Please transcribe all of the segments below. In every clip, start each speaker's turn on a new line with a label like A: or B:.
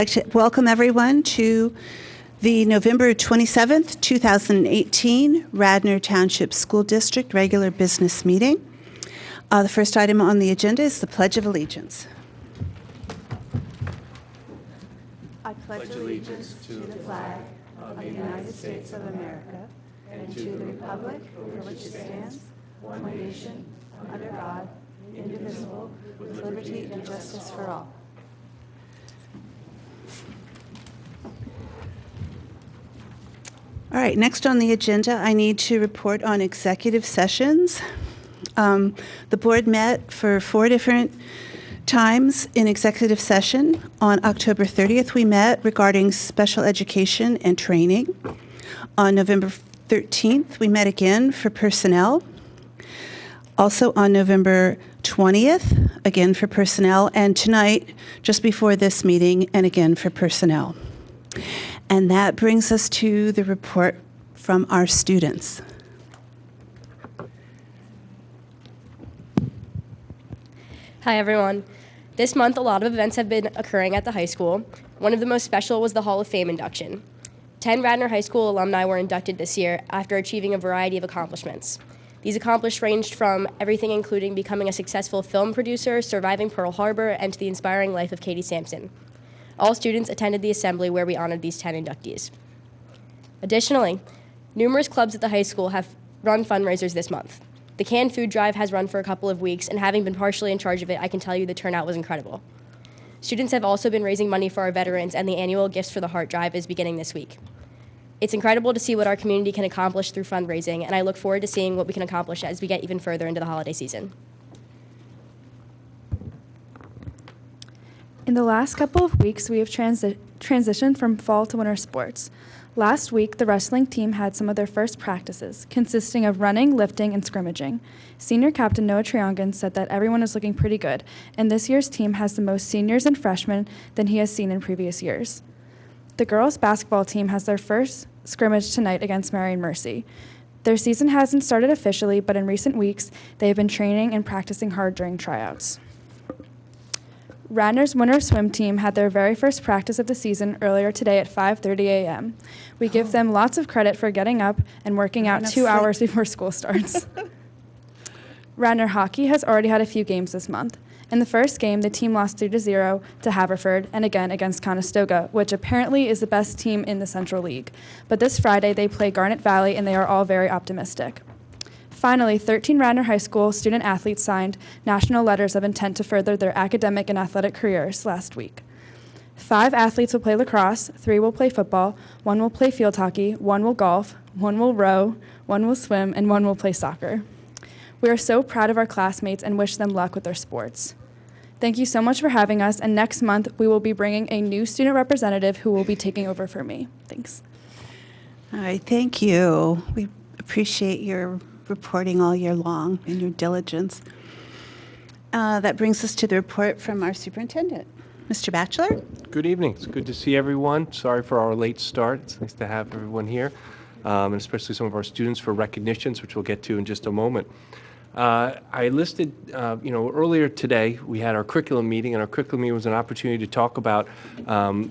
A: I'd like to welcome everyone to the November 27th, 2018 Radnor Township School District regular business meeting. The first item on the agenda is the Pledge of Allegiance. I pledge allegiance to the flag of the United States of America and to the republic for which it stands, one nation, under God, indivisible, with liberty and justice for all. All right, next on the agenda, I need to report on executive sessions. The board met for 4 different times in executive session. On October 30th, we met regarding special education and training. On November 13th, we met again for personnel. Also on November 20th, again for personnel, and tonight, just before this meeting, and again for personnel. And that brings us to the report from our students.
B: Hi, everyone. This month, a lot of events have been occurring at the high school. One of the most special was the Hall of Fame induction. 10 Radnor High School alumni were inducted this year after achieving a variety of accomplishments. These accomplishments ranged from everything including becoming a successful film producer, surviving Pearl Harbor, and to the inspiring life of Katie Sampson. All students attended the assembly where we honored these 10 inductees. Additionally, numerous clubs at the high school have run fundraisers this month. The canned food drive has run for a couple of weeks, and having been partially in charge of it, I can tell you the turnout was incredible. Students have also been raising money for our veterans, and the annual Gifts for the Heart drive is beginning this week. It's incredible to see what our community can accomplish through fundraising, and I look forward to seeing what we can accomplish as we get even further into the holiday season.
C: In the last couple of weeks, we have transitioned from fall to winter sports. Last week, the wrestling team had some of their first practices, consisting of running, lifting, and scrimmaging. Senior captain Noah Triangan said that everyone is looking pretty good, and this year's team has the most seniors and freshmen than he has seen in previous years. The girls' basketball team has their first scrimmage tonight against Marion Mercy. Their season hasn't started officially, but in recent weeks, they have been training and practicing hard during tryouts. Radnor's winter swim team had their very first practice of the season earlier today at 5:30 a.m. We give them lots of credit for getting up and working out 2 hours before school starts. Radnor hockey has already had a few games this month. In the first game, the team lost 3-0 to Haverford and again against Conestoga, which apparently is the best team in the Central League. But this Friday, they play Garnet Valley, and they are all very optimistic. Finally, 13 Radnor High School student-athletes signed national letters of intent to further their academic and athletic careers last week. 5 athletes will play lacrosse, 3 will play football, 1 will play field hockey, 1 will golf, 1 will row, 1 will swim, and 1 will play soccer. We are so proud of our classmates and wish them luck with their sports. Thank you so much for having us, and next month we will be bringing a new student representative who will be taking over for me. Thanks.
A: All right, thank you. We appreciate your reporting all year long and your diligence. That brings us to the report from our superintendent. Mr. Batchelor?
D: Good evening. It's good to see everyone. Sorry for our late start. It's nice to have everyone here, and especially some of our students for recognitions, which we'll get to in just a moment. I listed, earlier today we had our curriculum meeting, and our curriculum meeting was an opportunity to talk about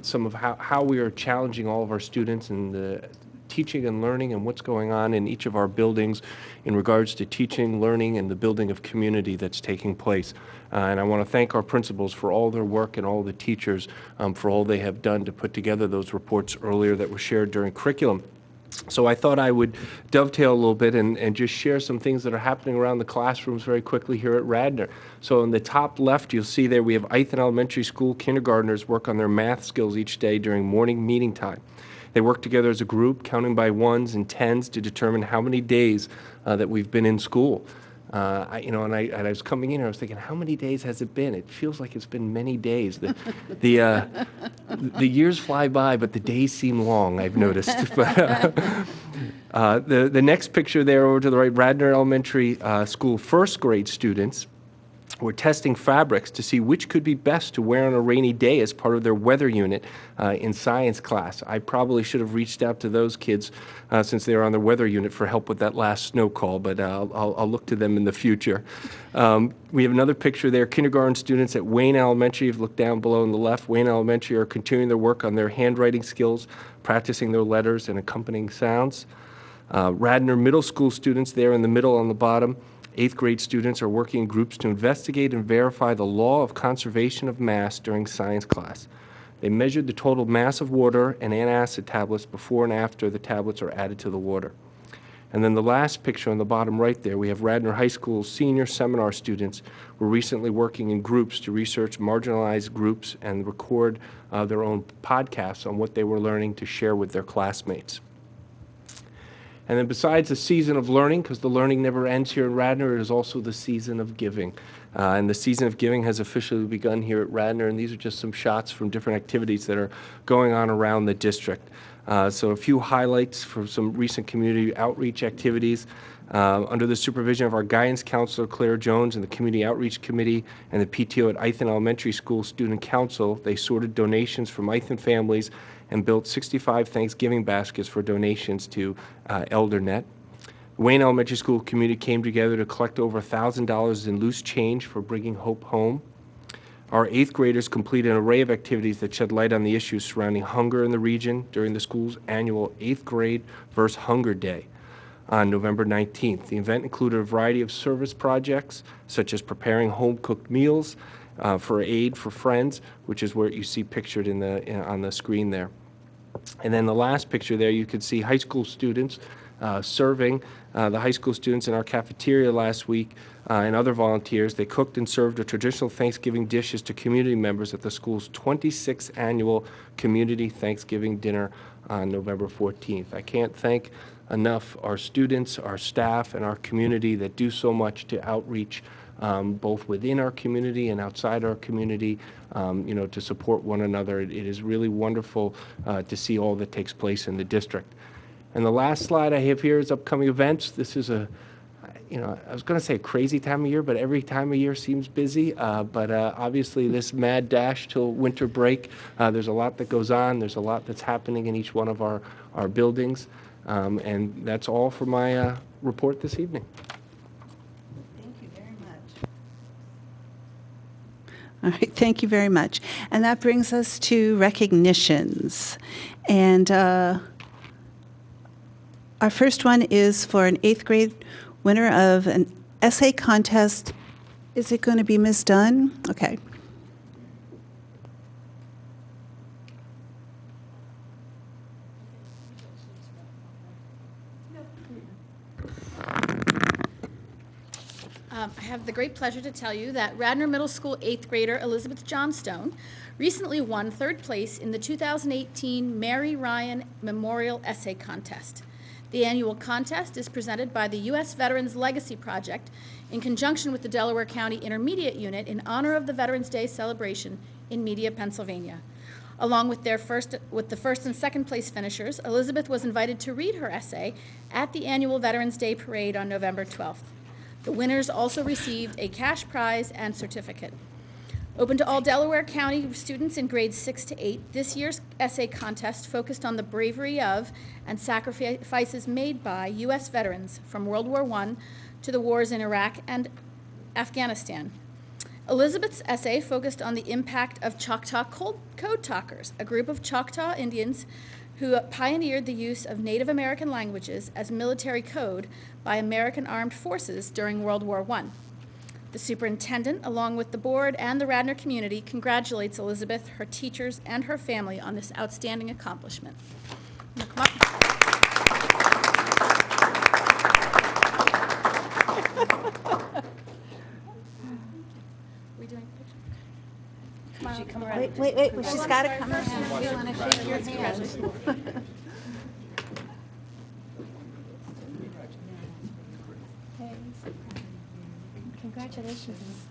D: some of how we are challenging all of our students and the teaching and learning and what's going on in each of our buildings in regards to teaching, learning, and the building of community that's taking place. And I want to thank our principals for all their work and all the teachers for all they have done to put together those reports earlier that were shared during curriculum. So I thought I would dovetail a little bit and just share some things that are happening around the classrooms very quickly here at Radner. So in the top left, you'll see there we have Ithan Elementary School kindergartners work on their math skills each day during morning meeting time. They work together as a group, counting by ones and tens to determine how many days that we've been in school. I was coming in and I was thinking, how many days has it been? It feels like it's been many days. The years fly by, but the days seem long, I've noticed. The next picture there over to the right, Radnor Elementary School first grade students We're testing fabrics to see which could be best to wear on a rainy day as part of their weather unit in science class. I probably should have reached out to those kids since they were on the weather unit for help with that last snow call, but I'll look to them in the future. We have another picture there. Kindergarten students at Wayne Elementary, if you look down below on the left, Wayne Elementary are continuing their work on their handwriting skills, practicing their letters and accompanying sounds. Radnor Middle School students there in the middle on the bottom, 8th grade students are working in groups to investigate and verify the law of conservation of mass during science class. They measured the total mass of water and antacid tablets before and after the tablets are added to the water. And then the last picture on the bottom right there, we have Radnor High School senior seminar students who were recently working in groups to research marginalized groups and record their own podcasts on what they were learning to share with their classmates. And then besides the season of learning, because the learning never ends here in Radnor, it is also the season of giving. And the season of giving has officially begun here at Radnor, and these are just some shots from different activities that are going on around the district. So a few highlights for some recent community outreach activities. Under the supervision of our guidance counselor, Claire Jones, and the Community Outreach Committee and the PTO at Ithan Elementary School Student Council, they sorted donations from Ithan families and built 65 Thanksgiving baskets for donations to ElderNet. Wayne Elementary School community came together to collect over $1,000 in loose change for bringing hope home. Our 8th graders completed an array of activities that shed light on the issues surrounding hunger in the region during the school's annual 8th grade versus Hunger Day on November 19th. The event included a variety of service projects, such as preparing home-cooked meals for aid for friends, which is what you see pictured on the screen there. And then the last picture there, you can see high school students serving the high school students in our cafeteria last week and other volunteers. They cooked and served the traditional Thanksgiving dishes to community members at the school's 26th annual Community Thanksgiving Dinner on November 14th. I can't thank enough our students, our staff, and our community that do so much to outreach both within our community and outside our community, to support one another. It is really wonderful to see all that takes place in the district. And the last slide I have here is upcoming events. This is I was going to say a crazy time of year, but every time of year seems busy. But obviously this mad dash till winter break, there's a lot that goes on. There's a lot that's happening in each one of our buildings. And that's all for my report this evening.
A: Thank you very much. All right, thank you very much. And that brings us to recognitions. And our first one is for an 8th grade winner of an essay contest. Is it going to be Ms. Dunn? Okay.
E: I have the great pleasure to tell you that Radnor Middle School 8th grader Elizabeth Johnstone recently won 3rd place in the 2018 Mary Ryan Memorial Essay Contest. The annual contest is presented by the U.S. Veterans Legacy Project in conjunction with the Delaware County Intermediate Unit in honor of the Veterans Day celebration in Media, Pennsylvania. Along with the first and second place finishers, Elizabeth was invited to read her essay at the annual Veterans Day Parade on November 12th. The winners also received a cash prize and certificate. Open to all Delaware County students in grades 6 to 8, this year's essay contest focused on the bravery of and sacrifices made by U.S. veterans from World War I to the wars in Iraq and Afghanistan. Elizabeth's essay focused on the impact of Choctaw Code Talkers, a group of Choctaw Indians who pioneered the use of Native American languages as military code by American armed forces during World War I. The superintendent, along with the board and the Radnor community, congratulates Elizabeth, her teachers, and her family on this outstanding accomplishment. Come up. We doing a picture? Come on. Come around.
A: Wait, she's got to come around. We want to shake your hand.
B: Congratulations.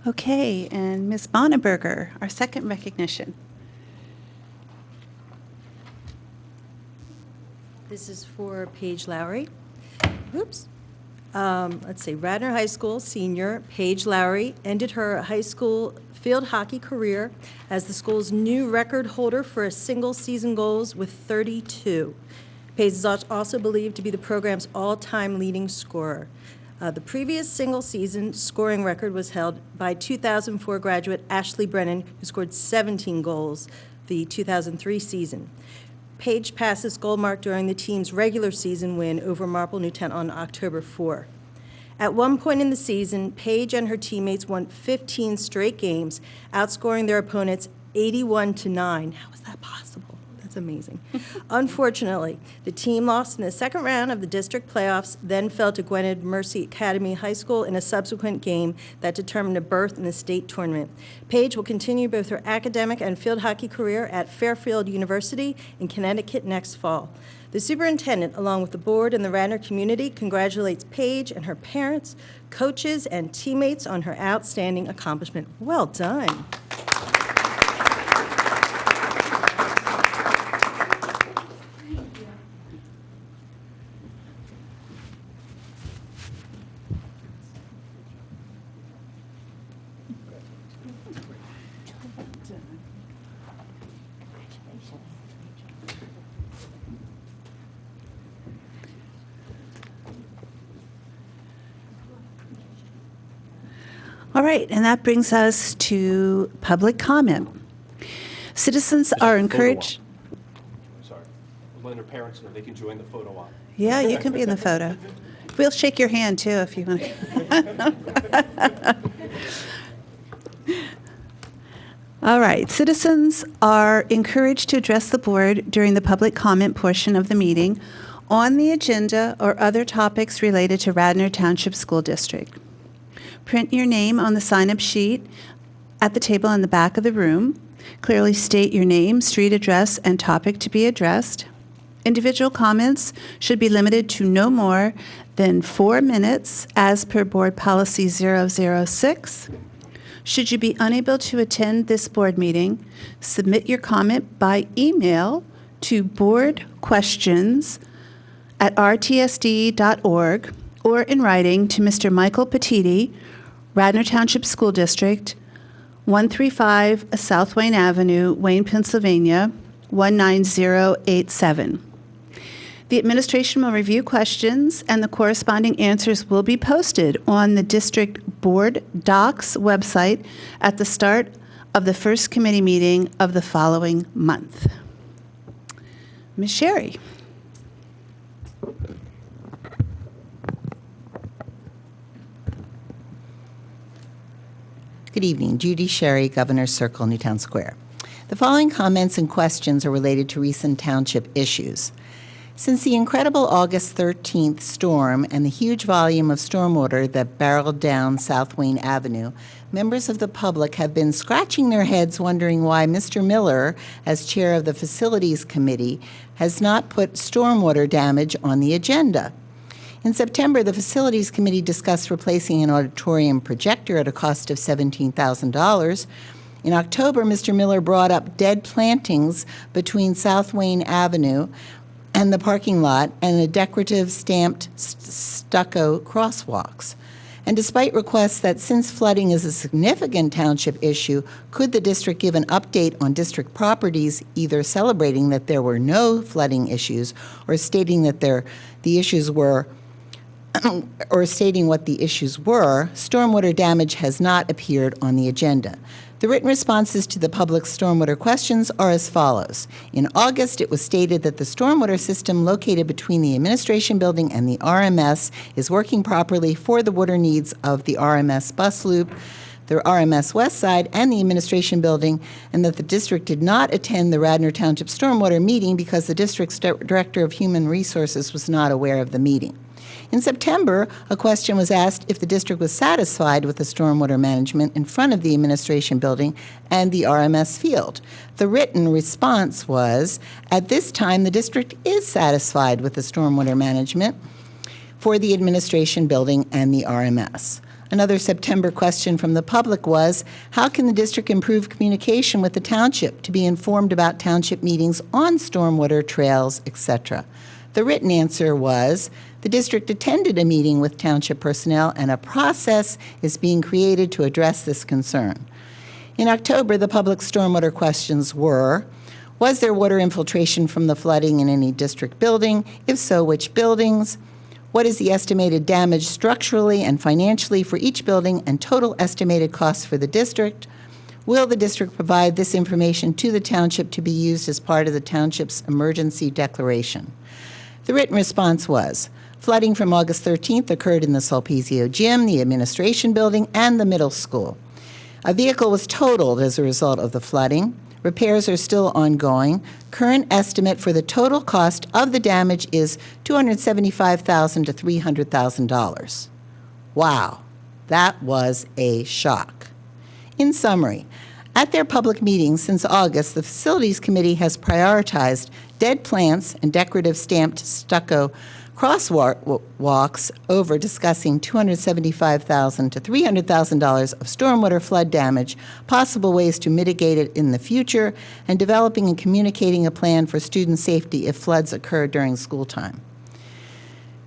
A: Okay, and Ms. Bonneberger, our second recognition.
F: This is for Paige Lowry. Oops. Let's see, Radnor High School senior Paige Lowry ended her high school field hockey career as the school's new record holder for a single season goals with 32. Paige is also believed to be the program's all-time leading scorer. The previous single season scoring record was held by 2004 graduate Ashley Brennan, who scored 17 goals the 2003 season. Paige passed this goal mark during the team's regular season win over Marple Newtown on October 4. At one point in the season, Paige and her teammates won 15 straight games, outscoring their opponents 81-9. How is that possible? That's amazing. Unfortunately, the team lost in the second round of the district playoffs, then fell to Gwynedd Mercy Academy High School in a subsequent game that determined a berth in the state tournament. Paige will continue both her academic and field hockey career at Fairfield University in Connecticut next fall. The superintendent, along with the board and the Radnor community, congratulates Paige and her parents, coaches, and teammates on her outstanding accomplishment. Well done.
A: All right, and that brings us to public comment. Citizens are encouraged.
D: Sorry. Letting their parents know they can join the photo op.
A: Yeah, you can be in the photo. We'll shake your hand too if you want to. All right, citizens are encouraged to address the board during the public comment portion of the meeting on the agenda or other topics related to Radnor Township School District. Print your name on the sign-up sheet at the table in the back of the room. Clearly state your name, street address, and topic to be addressed. Individual comments should be limited to no more than 4 minutes as per Board Policy 006. Should you be unable to attend this board meeting, submit your comment by email to boardquestions@rtsd.org or in writing to Mr. Michael Petiti, Radnor Township School District, 135 South Wayne Avenue, Wayne, Pennsylvania, 19087. The administration will review questions, and the corresponding answers will be posted on the district board docs website at the start of the first committee meeting of the following month. Ms. Sherry.
G: Good evening. Judy Sherry, Governor's Circle, Newtown Square. The following comments and questions are related to recent township issues. Since the incredible August 13th storm and the huge volume of stormwater that barreled down South Wayne Avenue, members of the public have been scratching their heads wondering why Mr. Miller, as chair of the Facilities Committee, has not put stormwater damage on the agenda. In September, the Facilities Committee discussed replacing an auditorium projector at a cost of $17,000. In October, Mr. Miller brought up dead plantings between South Wayne Avenue and the parking lot and the decorative stamped stucco crosswalks. And despite requests that since flooding is a significant township issue, could the district give an update on district properties, either celebrating that there were no flooding issues or stating that the issues were or stating what the issues were, stormwater damage has not appeared on the agenda. The written responses to the public's stormwater questions are as follows. In August, it was stated that the stormwater system located between the administration building and the RMS is working properly for the water needs of the RMS bus loop, the RMS West Side, and the administration building, and that the district did not attend the Radnor Township Stormwater meeting because the district's Director of Human Resources was not aware of the meeting. In September, a question was asked if the district was satisfied with the stormwater management in front of the administration building and the RMS field. The written response was, at this time, the district is satisfied with the stormwater management for the administration building and the RMS. Another September question from the public was, how can the district improve communication with the township to be informed about township meetings on stormwater, trails, etc.? The written answer was, the district attended a meeting with township personnel and a process is being created to address this concern. In October, the public stormwater questions were, was there water infiltration from the flooding in any district building? If so, which buildings? What is the estimated damage structurally and financially for each building and total estimated costs for the district? Will the district provide this information to the township to be used as part of the township's emergency declaration? The written response was, flooding from August 13th occurred in the Sulpizio Gym, the administration building, and the middle school. A vehicle was totaled as a result of the flooding. Repairs are still ongoing. Current estimate for the total cost of the damage is $275,000 to $300,000. Wow, that was a shock. In summary, at their public meetings since August, the Facilities Committee has prioritized dead plants and decorative stamped stucco crosswalks over discussing $275,000 to $300,000 of stormwater flood damage, possible ways to mitigate it in the future, and developing and communicating a plan for student safety if floods occur during school time.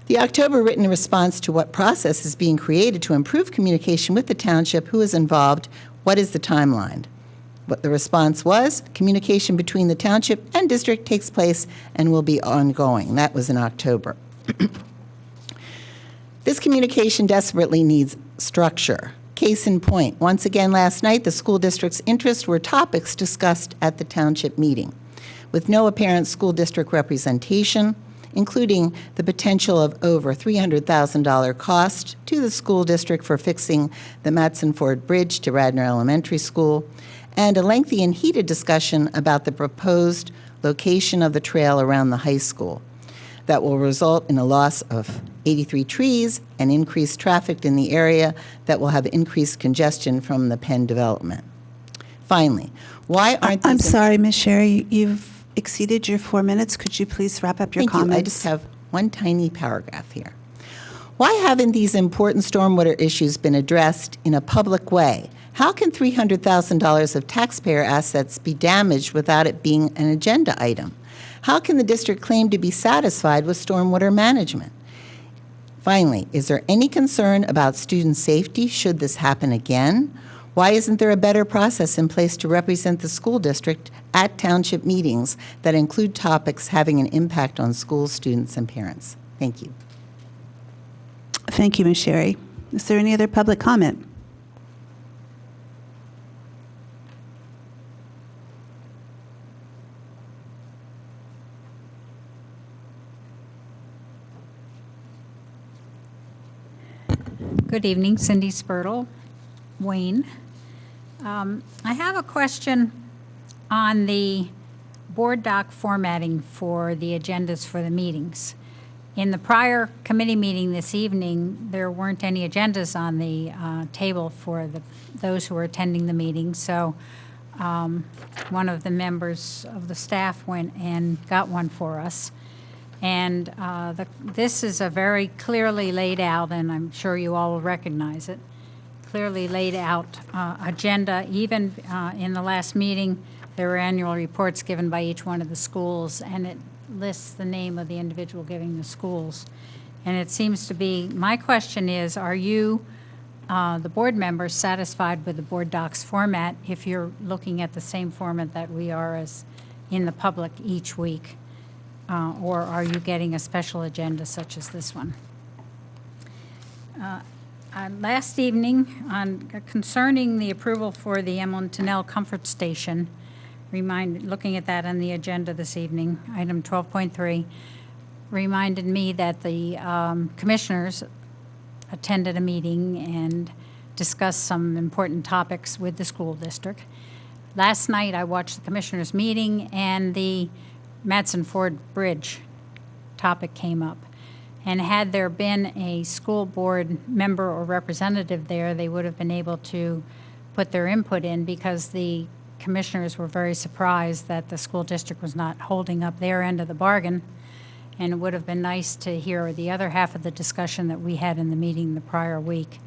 G: The October written response to what process is being created to improve communication with the township, who is involved, what is the timeline? What the response was, communication between the township and district takes place and will be ongoing. That was in October. This communication desperately needs structure. Case in point, once again last night, the school district's interests were topics discussed at the township meeting, with no apparent school district representation, including the potential of over $300,000 cost to the school district for fixing the Matson Ford Bridge to Radnor Elementary School, and a lengthy and heated discussion about the proposed location of the trail around the high school that will result in a loss of 83 trees and increased traffic in the area that will have increased congestion from the Penn development. Finally, why aren't these...
A: I'm sorry, Ms. Sherry, you've exceeded your 4 minutes. Could you please wrap up your comments?
G: Thank you. I just have one tiny paragraph here. Why haven't these important stormwater issues been addressed in a public way? How can $300,000 of taxpayer assets be damaged without it being an agenda item? How can the district claim to be satisfied with stormwater management? Finally, is there any concern about student safety should this happen again? Why isn't there a better process in place to represent the school district at township meetings that include topics having an impact on schools, students, and parents? Thank you.
A: Thank you, Ms. Sherry. Is there any other public comment?
H: Good evening, Cindy Spurtle, Wayne. I have a question on the board doc formatting for the agendas for the meetings. In the prior committee meeting this evening, there weren't any agendas on the table for those who were attending the meeting, so one of the members of the staff went and got one for us. And this is a very clearly laid out, and I'm sure you all will recognize it, clearly laid out agenda. Even in the last meeting, there were annual reports given by each one of the schools, and it lists the name of the individual giving the schools. And it seems to be, my question is, are you, the board members, satisfied with the board docs format if you're looking at the same format that we are as in the public each week? Or are you getting a special agenda such as this one? Last evening, concerning the approval for the Emlyn Tunnel Comfort Station, looking at that on the agenda this evening, item 12.3, reminded me that the commissioners attended a meeting and discussed some important topics with the school district. Last night, I watched the commissioners' meeting, and the Matson Ford Bridge topic came up. And had there been a school board member or representative there, they would have been able to put their input in, because the commissioners were very surprised that the school district was not holding up their end of the bargain. And it would have been nice to hear the other half of the discussion that we had in the meeting the prior week,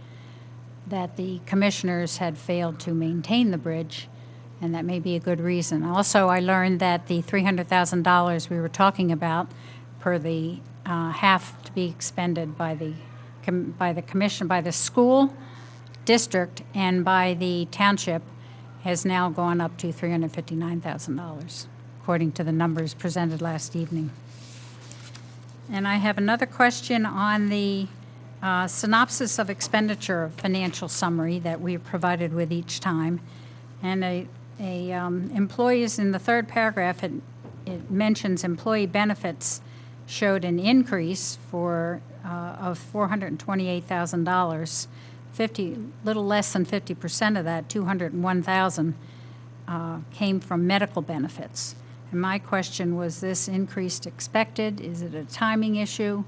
H: that the commissioners had failed to maintain the bridge, and that may be a good reason. Also, I learned that the $300,000 we were talking about per the half to be expended by the commission, by the school district, and by the township has now gone up to $359,000, according to the numbers presented last evening. And I have another question on the synopsis of expenditure financial summary that we are provided with each time. And employees in the third paragraph, it mentions employee benefits showed an increase of $428,000. Little less than 50% of that, $201,000, came from medical benefits. And my question was, this increase expected? Is it a timing issue?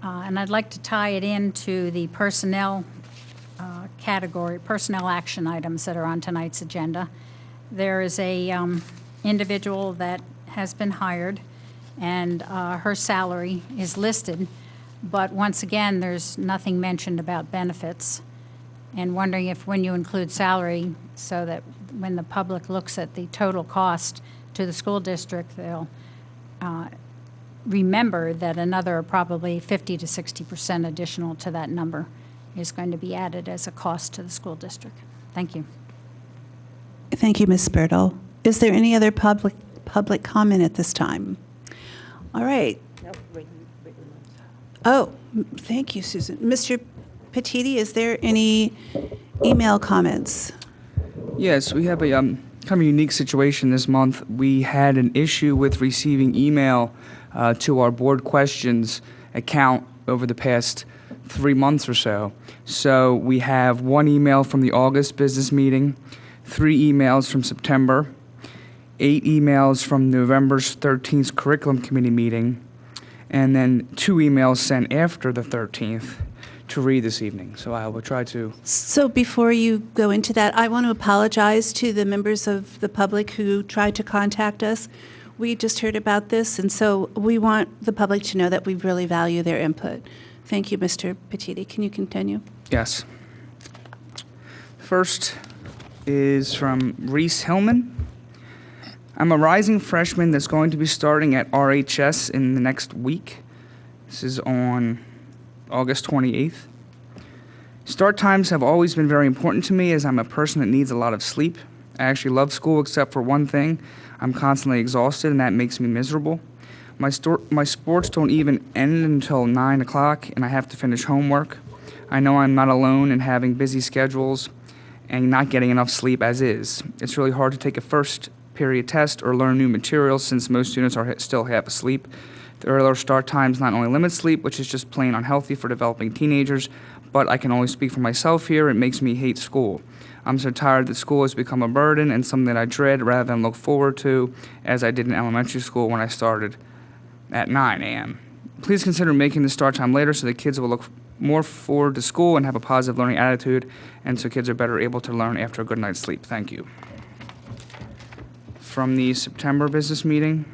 H: And I'd like to tie it into the personnel category, personnel action items that are on tonight's agenda. There is a individual that has been hired, and her salary is listed, but once again, there's nothing mentioned about benefits. And wondering if when you include salary, so that when the public looks at the total cost to the school district, they'll remember that another probably 50 to 60% additional to that number is going to be added as a cost to the school district. Thank you.
A: Thank you, Ms. Spurtle. Is there any other public comment at this time? All right. Oh, thank you, Susan. Mr. Petiti, is there any email comments?
I: Yes, we have a kind of unique situation this month. We had an issue with receiving email to our board questions account over the past 3 months or so. So we have 1 email from the August business meeting, 3 emails from September, 8 emails from November's 13th curriculum committee meeting, and then 2 emails sent after the 13th to read this evening. So I will try to.
A: So before you go into that, I want to apologize to the members of the public who tried to contact us. We just heard about this, and so we want the public to know that we really value their input. Thank you, Mr. Petiti. Can you continue?
I: Yes. First is from Reese Hillman. I'm a rising freshman that's going to be starting at RHS in the next week. This is on August 28th. Start times have always been very important to me as I'm a person that needs a lot of sleep. I actually love school except for one thing. I'm constantly exhausted and that makes me miserable. My sports don't even end until 9 o'clock and I have to finish homework. I know I'm not alone in having busy schedules and not getting enough sleep as is. It's really hard to take a first period test or learn new materials since most students are still half asleep. The earlier start times not only limit sleep, which is just plain unhealthy for developing teenagers, but I can only speak for myself here, it makes me hate school. I'm so tired that school has become a burden and something that I dread rather than look forward to, as I did in elementary school when I started at 9 a.m. Please consider making the start time later so that kids will look more forward to school and have a positive learning attitude, and so kids are better able to learn after a good night's sleep. Thank you. From the September business meeting,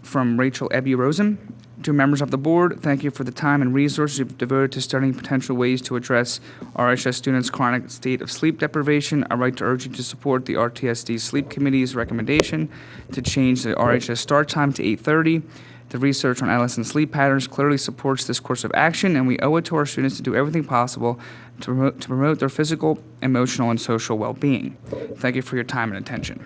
I: from Rachel Ebby Rosen. To members of the board, thank you for the time and resources you've devoted to studying potential ways to address RHS students' chronic state of sleep deprivation. I'd like to urge you to support the RTSD Sleep Committee's recommendation to change the RHS start time to 8:30. The research on adolescent sleep patterns clearly supports this course of action, and we owe it to our students to do everything possible to promote their physical, emotional, and social well-being. Thank you for your time and attention.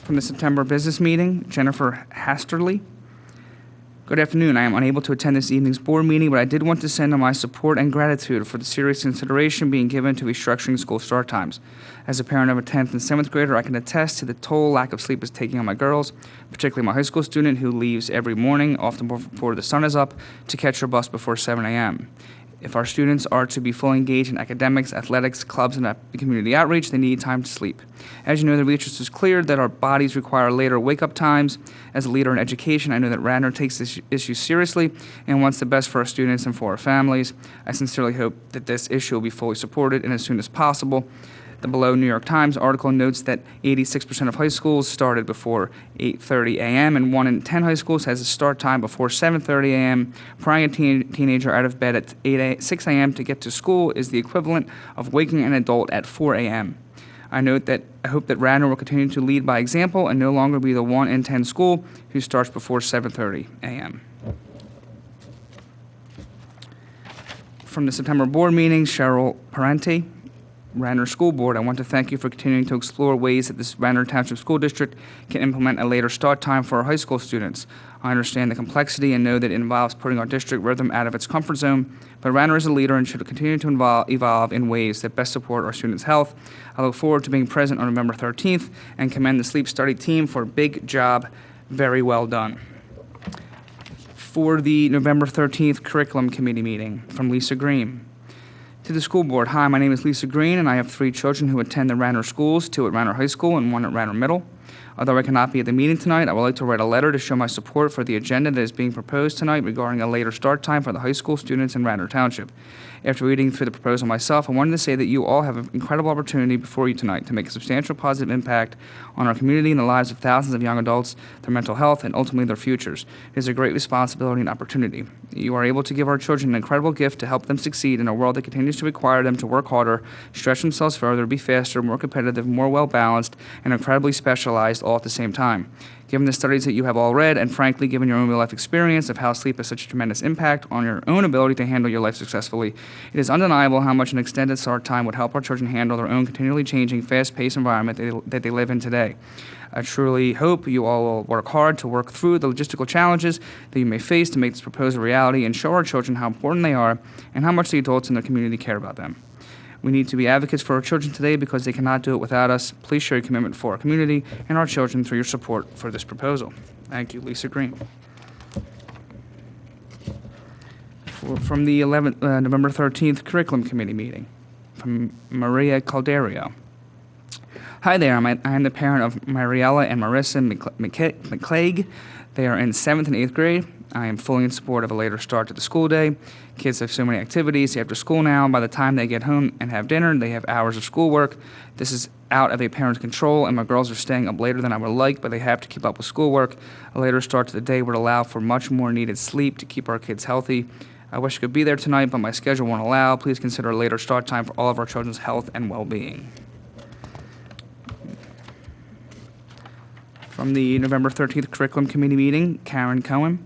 I: From the September business meeting, Jennifer Hasterly. Good afternoon. I am unable to attend this evening's board meeting, but I did want to send my support and gratitude for the serious consideration being given to restructuring school start times. As a parent of a 10th and 7th grader, I can attest to the toll lack of sleep is taking on my girls, particularly my high school student who leaves every morning, often before the sun is up, to catch her bus before 7 a.m. If our students are to be fully engaged in academics, athletics, clubs, and community outreach, they need time to sleep. As you know, the research is clear that our bodies require later wake-up times. As a leader in education, I know that Radner takes this issue seriously and wants the best for our students and for our families. I sincerely hope that this issue will be fully supported and as soon as possible. The below New York Times article notes that 86% of high schools started before 8:30 a.m. and 1 in 10 high schools has a start time before 7:30 a.m. Prying a teenager out of bed at 6 a.m. to get to school is the equivalent of waking an adult at 4 a.m. I hope that Radnor will continue to lead by example and no longer be the 1 in 10 school who starts before 7:30 a.m. From the September board meeting, Cheryl Parenti, Radnor School Board, I want to thank you for continuing to explore ways that this Radnor Township School District can implement a later start time for our high school students. I understand the complexity and know that it involves putting our district rhythm out of its comfort zone, but Radnor is a leader and should continue to evolve in ways that best support our students' health. I look forward to being present on November 13th and commend the Sleep Study team for a big job. Very well done. For the November 13th Curriculum Committee meeting, from Lisa Green. To the school board, hi, my name is Lisa Green, and I have 3 children who attend the Radnor schools, 2 at Radnor High School and 1 at Radnor Middle. Although I cannot be at the meeting tonight, I would like to write a letter to show my support for the agenda that is being proposed tonight regarding a later start time for the high school students in Radnor Township. After reading through the proposal myself, I wanted to say that you all have an incredible opportunity before you tonight to make a substantial positive impact on our community and the lives of thousands of young adults, their mental health, and ultimately their futures. It is a great responsibility and opportunity. You are able to give our children an incredible gift to help them succeed in a world that continues to require them to work harder, stretch themselves further, be faster, more competitive, more well-balanced, and incredibly specialized all at the same time. Given the studies that you have all read, and frankly, given your own real-life experience of how sleep has such a tremendous impact on your own ability to handle your life successfully, it is undeniable how much an extended start time would help our children handle their own continually changing, fast-paced environment that they live in today. I truly hope you all will work hard to work through the logistical challenges that you may face to make this proposal a reality and show our children how important they are and how much the adults in their community care about them. We need to be advocates for our children today because they cannot do it without us. Please show your commitment for our community and our children through your support for this proposal. Thank you, Lisa Green. From the November 13th Curriculum Committee meeting, from Maria Calderio. Hi there, I am the parent of Mariella and Marissa McClegg. They are in 7th and 8th grade. I am fully in support of a later start to the school day. Kids have so many activities after school now. By the time they get home and have dinner, they have hours of schoolwork. This is out of a parent's control, and my girls are staying up later than I would like, but they have to keep up with schoolwork. A later start to the day would allow for much more needed sleep to keep our kids healthy. I wish I could be there tonight, but my schedule won't allow. Please consider a later start time for all of our children's health and well-being. From the November 13th Curriculum Committee meeting, Karen Cohen.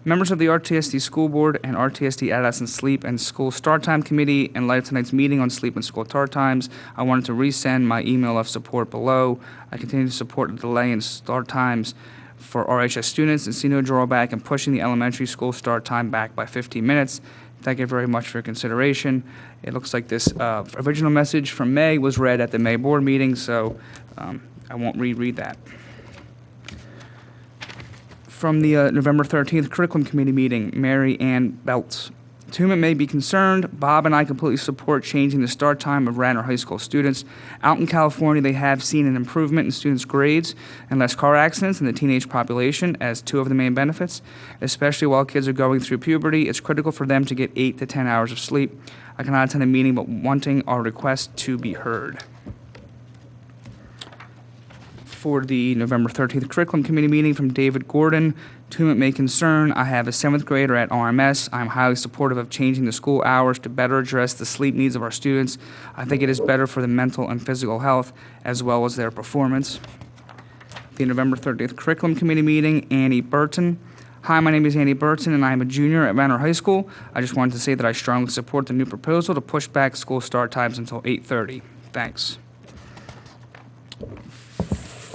I: Members of the RTSD School Board and RTSD Adolescent Sleep and School Start Time Committee, in light of tonight's meeting on sleep and school start times, I wanted to resend my email of support below. I continue to support the delay in start times for RHS students and see no drawback in pushing the elementary school start time back by 15 minutes. Thank you very much for your consideration. It looks like this original message from May was read at the May board meeting, so I won't reread that. From the November 13th Curriculum Committee meeting, Mary Ann Belts. To whom it may be concerned, Bob and I completely support changing the start time of Radnor High School students. Out in California, they have seen an improvement in students' grades and less car accidents in the teenage population as 2 of the main benefits. Especially while kids are going through puberty, it's critical for them to get 8 to 10 hours of sleep. I cannot attend the meeting, but wanting our request to be heard. For the November 13th Curriculum Committee meeting, from David Gordon. To whom it may concern, I have a 7th grader at RMS. I am highly supportive of changing the school hours to better address the sleep needs of our students. I think it is better for the mental and physical health as well as their performance. The November 30th Curriculum Committee meeting, Annie Burton. Hi, my name is Annie Burton, and I am a junior at Radnor High School. I just wanted to say that I strongly support the new proposal to push back school start times until 8:30. Thanks.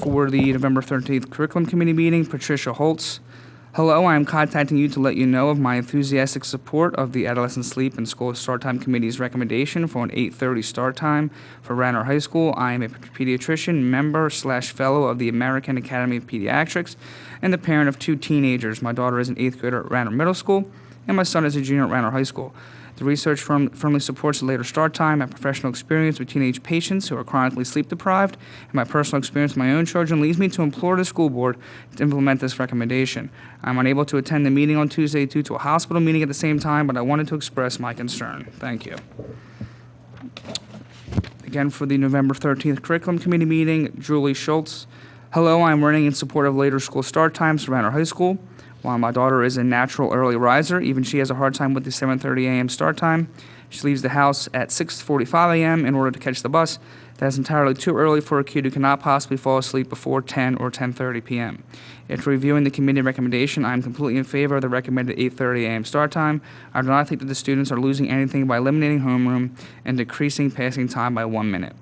I: For the November 13th Curriculum Committee meeting, Patricia Holtz. Hello, I am contacting you to let you know of my enthusiastic support of the Adolescent Sleep and School Start Time Committee's recommendation for an 8:30 start time for Radnor High School. I am a pediatrician, member/fellow of the American Academy of Pediatrics, and the parent of 2 teenagers. My daughter is an 8th grader at Radnor Middle School, and my son is a junior at Radnor High School. The research firmly supports a later start time. My professional experience with teenage patients who are chronically sleep deprived, and my personal experience with my own children leads me to implore the school board to implement this recommendation. I'm unable to attend the meeting on Tuesday due to a hospital meeting at the same time, but I wanted to express my concern. Thank you. Again, for the November 13th Curriculum Committee meeting, Julie Schultz. Hello, I'm running in support of later school start times for Radnor High School. While my daughter is a natural early riser, even she has a hard time with the 7:30 a.m. start time. She leaves the house at 6:45 a.m. in order to catch the bus. That is entirely too early for a kid who cannot possibly fall asleep before 10 or 10:30 p.m. After reviewing the committee recommendation, I am completely in favor of the recommended 8:30 a.m. start time. I do not think that the students are losing anything by eliminating homeroom and decreasing passing time by 1 minute.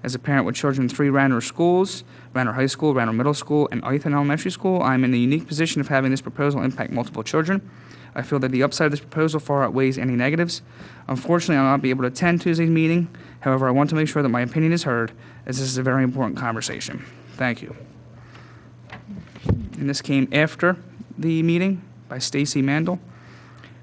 I: As a parent with children in 3 Radnor schools, Radnor High School, Radnor Middle School, and Ithan Elementary School, I am in the unique position of having this proposal impact multiple children. I feel that the upside of this proposal far outweighs any negatives. Unfortunately, I will not be able to attend Tuesday's meeting. However, I want to make sure that my opinion is heard, as this is a very important conversation. Thank you. And this came after the meeting by Stacy Mandel.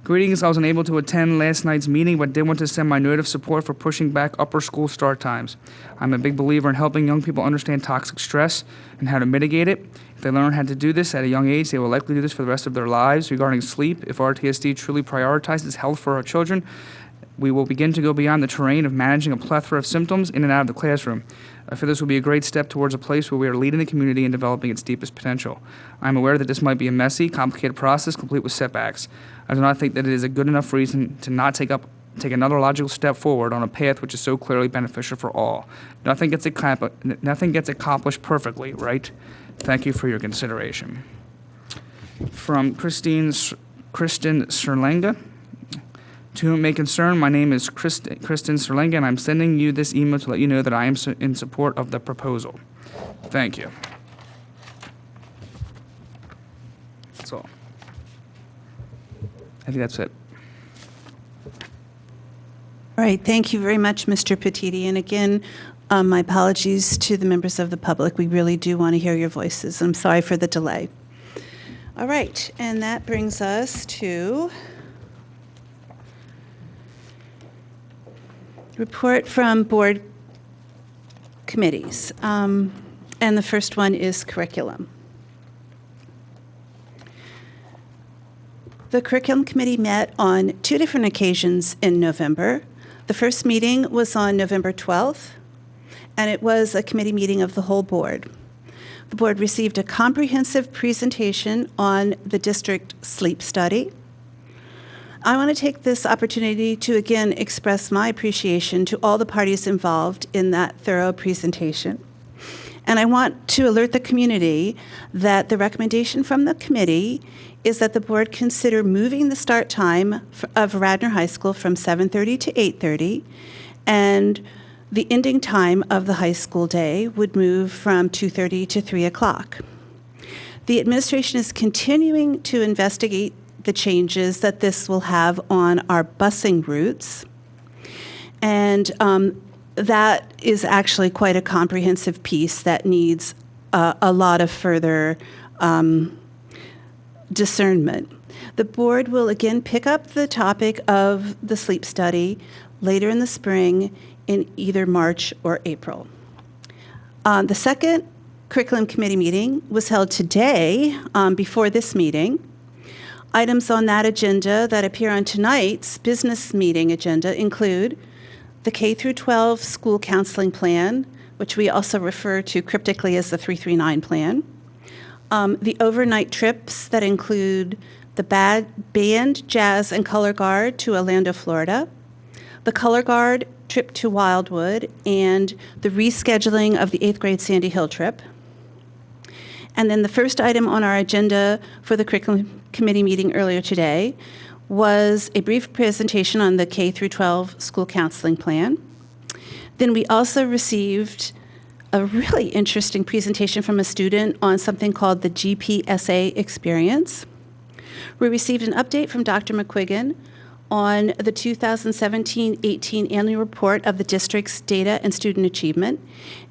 I: Greetings. I was unable to attend last night's meeting, but did want to send my note of support for pushing back upper school start times. I'm a big believer in helping young people understand toxic stress and how to mitigate it. If they learn how to do this at a young age, they will likely do this for the rest of their lives. Regarding sleep, if RTSD truly prioritizes health for our children, we will begin to go beyond the terrain of managing a plethora of symptoms in and out of the classroom. I feel this will be a great step towards a place where we are leading the community in developing its deepest potential. I am aware that this might be a messy, complicated process complete with setbacks. I do not think that it is a good enough reason to not take another logical step forward on a path which is so clearly beneficial for all. Nothing gets accomplished perfectly, right? Thank you for your consideration. From Kristen Serlenga. To whom it may concern, my name is Kristen Serlenga, and I'm sending you this email to let you know that I am in support of the proposal. Thank you. That's all. I think that's it.
A: All right, thank you very much, Mr. Petiti. And again, my apologies to the members of the public. We really do want to hear your voices. I'm sorry for the delay. All right, and that brings us to report from board committees. And the first one is curriculum. The curriculum committee met on 2 different occasions in November. The first meeting was on November 12th, and it was a committee meeting of the whole board. The board received a comprehensive presentation on the district sleep study. I want to take this opportunity to again express my appreciation to all the parties involved in that thorough presentation. And I want to alert the community that the recommendation from the committee is that the board consider moving the start time of Radnor High School from 7:30 to 8:30, and the ending time of the high school day would move from 2:30 to 3 o'clock. The administration is continuing to investigate the changes that this will have on our busing routes, and that is actually quite a comprehensive piece that needs a lot of further discernment. The board will again pick up the topic of the sleep study later in the spring in either March or April. The second curriculum committee meeting was held today before this meeting. Items on that agenda that appear on tonight's business meeting agenda include the K-12 school counseling plan, which we also refer to cryptically as the 339 plan, the overnight trips that include the band, jazz, and color guard to Orlando, Florida, the color guard trip to Wildwood, and the rescheduling of the 8th grade Sandy Hill trip. And then the first item on our agenda for the curriculum committee meeting earlier today was a brief presentation on the K-12 school counseling plan. Then we also received a really interesting presentation from a student on something called the GPSA experience. We received an update from Dr. McQuiggan on the 2017-18 annual report of the district's data and student achievement.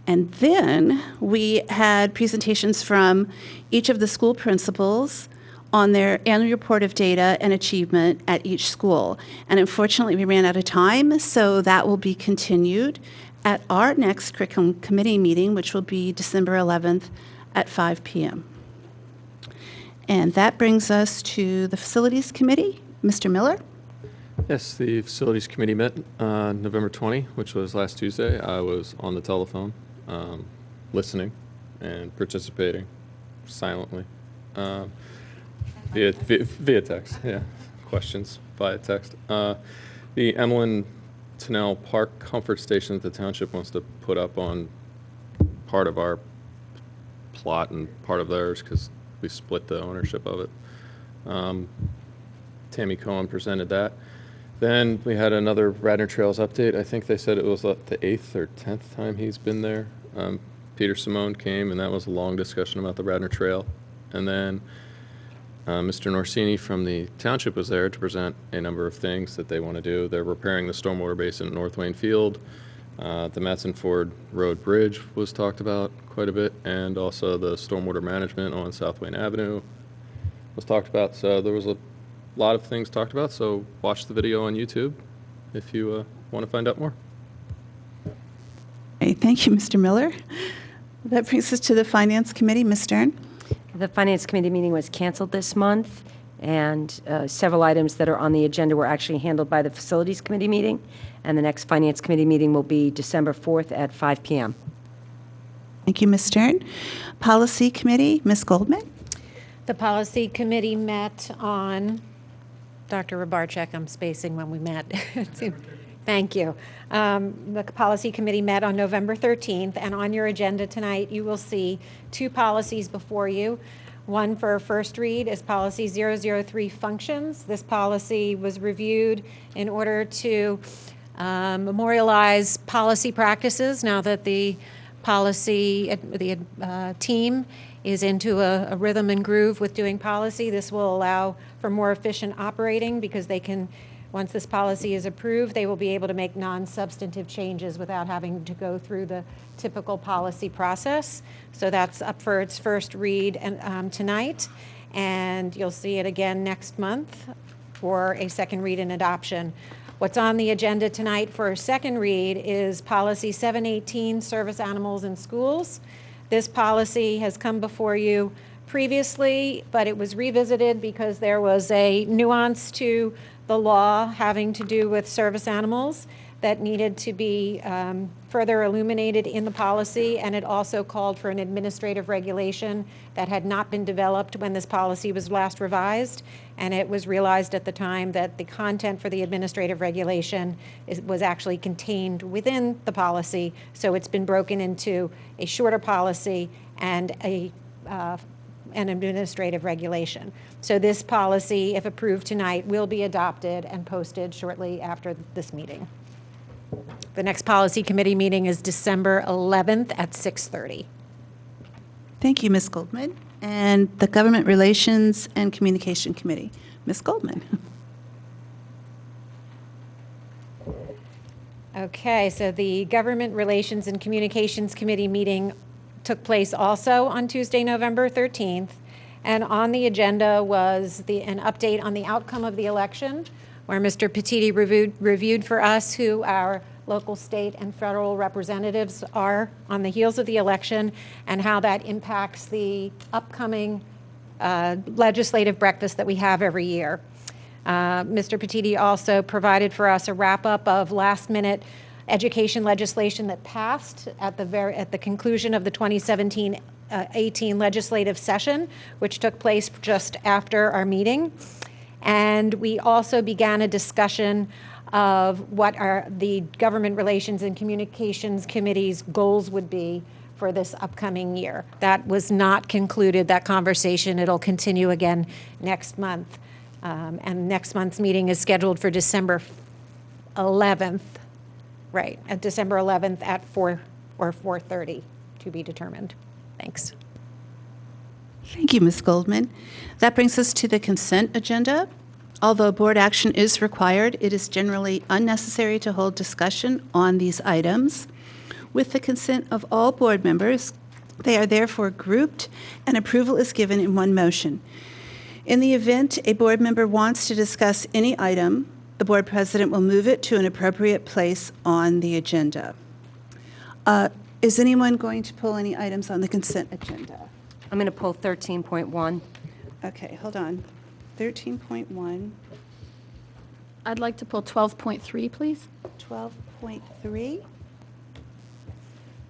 A: And then we had presentations from each of the school principals on their annual report of data and achievement at each school. And unfortunately, we ran out of time, so that will be continued at our next curriculum committee meeting, which will be December 11th at 5 p.m. And that brings us to the Facilities Committee. Mr. Miller?
J: Yes, the Facilities Committee met on November 20, which was last Tuesday. I was on the telephone, listening and participating silently. Via text, yeah. Questions via text. The Emlyn Tennell Park Comfort Station that the township wants to put up on part of our plot and part of theirs because we split the ownership of it. Tammy Cohen presented that. Then we had another Radnor Trails update. I think they said it was the 8th or 10th time he's been there. Peter Simone came, and that was a long discussion about the Radnor Trail. And then Mr. Norsini from the township was there to present a number of things that they want to do. They're repairing the stormwater basin at North Wayne Field. The Matson Ford Road Bridge was talked about quite a bit, and also the stormwater management on South Wayne Avenue was talked about. So there was a lot of things talked about, so watch the video on YouTube if you want to find out more.
A: Okay, thank you, Mr. Miller. That brings us to the Finance Committee. Ms. Stern?
K: The Finance Committee meeting was canceled this month, and several items that are on the agenda were actually handled by the Facilities Committee meeting, and the next Finance Committee meeting will be December 4th at 5 p.m.
A: Thank you, Ms. Stern. Policy Committee, Ms. Goldman?
L: The Policy Committee met on, Dr. Rabarchek, I'm spacing when we met. Thank you. The Policy Committee met on November 13th, and on your agenda tonight, you will see two policies before you. One for first read is Policy 003 Functions. This policy was reviewed in order to memorialize policy practices now that the team is into a rhythm and groove with doing policy. This will allow for more efficient operating because they can, once this policy is approved, they will be able to make non-substantive changes without having to go through the typical policy process. So that's up for its first read tonight, and you'll see it again next month for a second read and adoption. What's on the agenda tonight for a second read is Policy 718, Service Animals in Schools. This policy has come before you previously, but it was revisited because there was a nuance to the law having to do with service animals that needed to be further illuminated in the policy, and it also called for an administrative regulation that had not been developed when this policy was last revised, and it was realized at the time that the content for the administrative regulation was actually contained within the policy, so it's been broken into a shorter policy and an administrative regulation. So this policy, if approved tonight, will be adopted and posted shortly after this meeting. The next Policy Committee meeting is December 11th at 6:30.
A: Thank you, Ms. Goldman. And the Government Relations and Communication Committee, Ms. Goldman.
L: Okay, so the Government Relations and Communications Committee meeting took place also on Tuesday, November 13th, and on the agenda was an update on the outcome of the election, where Mr. Petiti reviewed for us who our local, state, and federal representatives are on the heels of the election and how that impacts the upcoming legislative breakfast that we have every year. Mr. Petiti also provided for us a wrap-up of last-minute education legislation that passed at the conclusion of the 2017-18 legislative session, which took place just after our meeting. And we also began a discussion of what the Government Relations and Communications Committee's goals would be for this upcoming year. That was not concluded, that conversation. It'll continue again next month. And next month's meeting is scheduled for December 11th, right, at December 11th at 4 or 4:30 to be determined. Thanks.
A: Thank you, Ms. Goldman. That brings us to the consent agenda. Although board action is required, it is generally unnecessary to hold discussion on these items. With the consent of all board members, they are therefore grouped and approval is given in one motion. In the event a board member wants to discuss any item, the board president will move it to an appropriate place on the agenda. Is anyone going to pull any items on the consent agenda?
K: I'm going to pull 13.1.
A: Okay, hold on. 13.1.
E: I'd like to pull 12.3, please.
A: 12.3.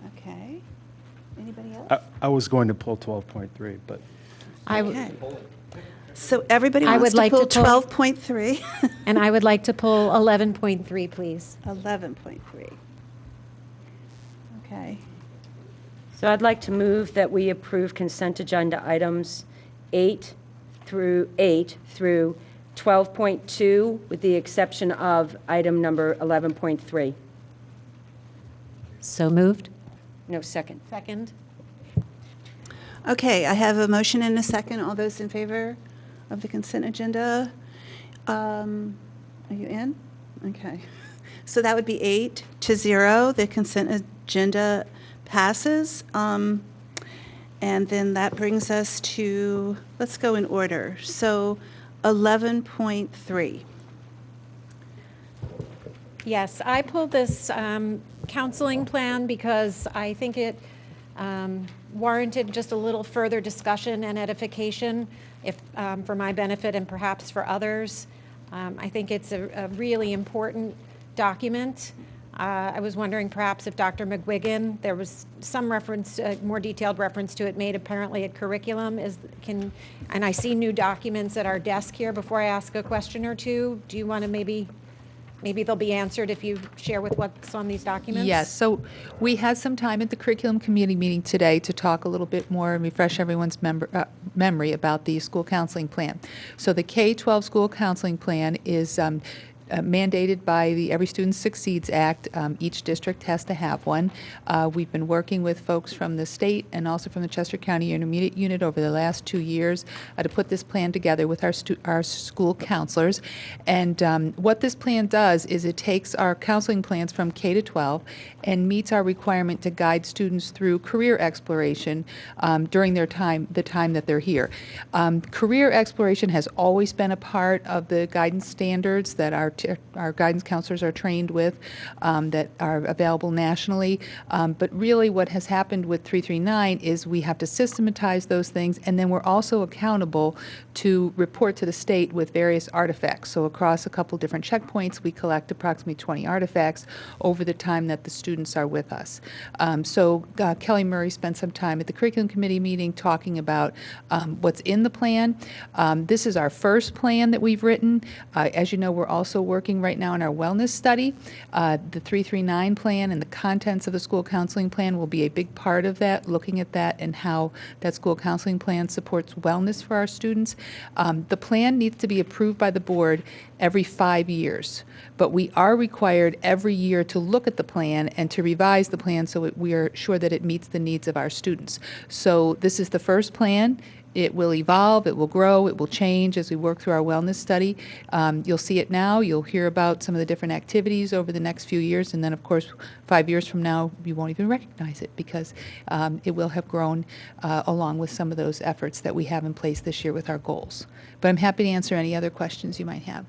A: Okay. Anybody else?
M: I was going to pull 12.3, but
A: Okay. So everybody
L: I
A: wants
L: would
A: to
L: like
A: pull
L: to pull-
A: 12.3.
L: And I would like to pull 11.3, please.
A: 11.3. Okay.
K: So I'd like to move that we approve consent agenda items 8 through 12.2, with the exception of item number 11.3.
L: So moved.
K: No, second.
L: Second.
A: Okay, I have a motion and a second. All those in favor of the consent agenda? Are you in? Okay. So that would be 8-0. The consent agenda passes. And then that brings us to, let's go in order. So 11.3.
L: Yes, I pulled this counseling plan because I think it warranted just a little further discussion and edification, if for my benefit and perhaps for others. I think it's a really important document. I was wondering perhaps if Dr. McGuigan, there was some reference, more detailed reference to it made apparently at curriculum, and I see new documents at our desk here. Before I ask a question or two, do you want to maybe they'll be answered if you share with what's on these documents?
M: Yes, so we had some time at the curriculum committee meeting today to talk a little bit more and refresh everyone's memory about the school counseling plan. So the K-12 school counseling plan is mandated by the Every Student Succeeds Act. Each district has to have one. We've been working with folks from the state and also from the Chester County Intermediate Unit over the last 2 years to put this plan together with our school counselors. And what this plan does is it takes our counseling plans from K to 12 and meets our requirement to guide students through career exploration during the time that they're here. Career exploration has always been a part of the guidance standards that our guidance counselors are trained with, that are available nationally. But really what has happened with 339 is we have to systematize those things, and then we're also accountable to report to the state with various artifacts. So across a couple different checkpoints, we collect approximately 20 artifacts over the time that the students are with us. So Kelly Murray spent some time at the curriculum committee meeting talking about what's in the plan. This is our first plan that we've written. As you know, we're also working right now on our wellness study. The 339 plan and the contents of the school counseling plan will be a big part of that, looking at that and how that school counseling plan supports wellness for our students. The plan needs to be approved by the board every 5 years, but we are required every year to look at the plan and to revise the plan so we are sure that it meets the needs of our students. So this is the first plan. It will evolve, it will grow, it will change as we work through our wellness study. You'll see it now, you'll hear about some of the different activities over the next few years, and then of course 5 years from now you won't even recognize it because it will have grown along with some of those efforts that we have in place this year with our goals. But I'm happy to answer any other questions you might have.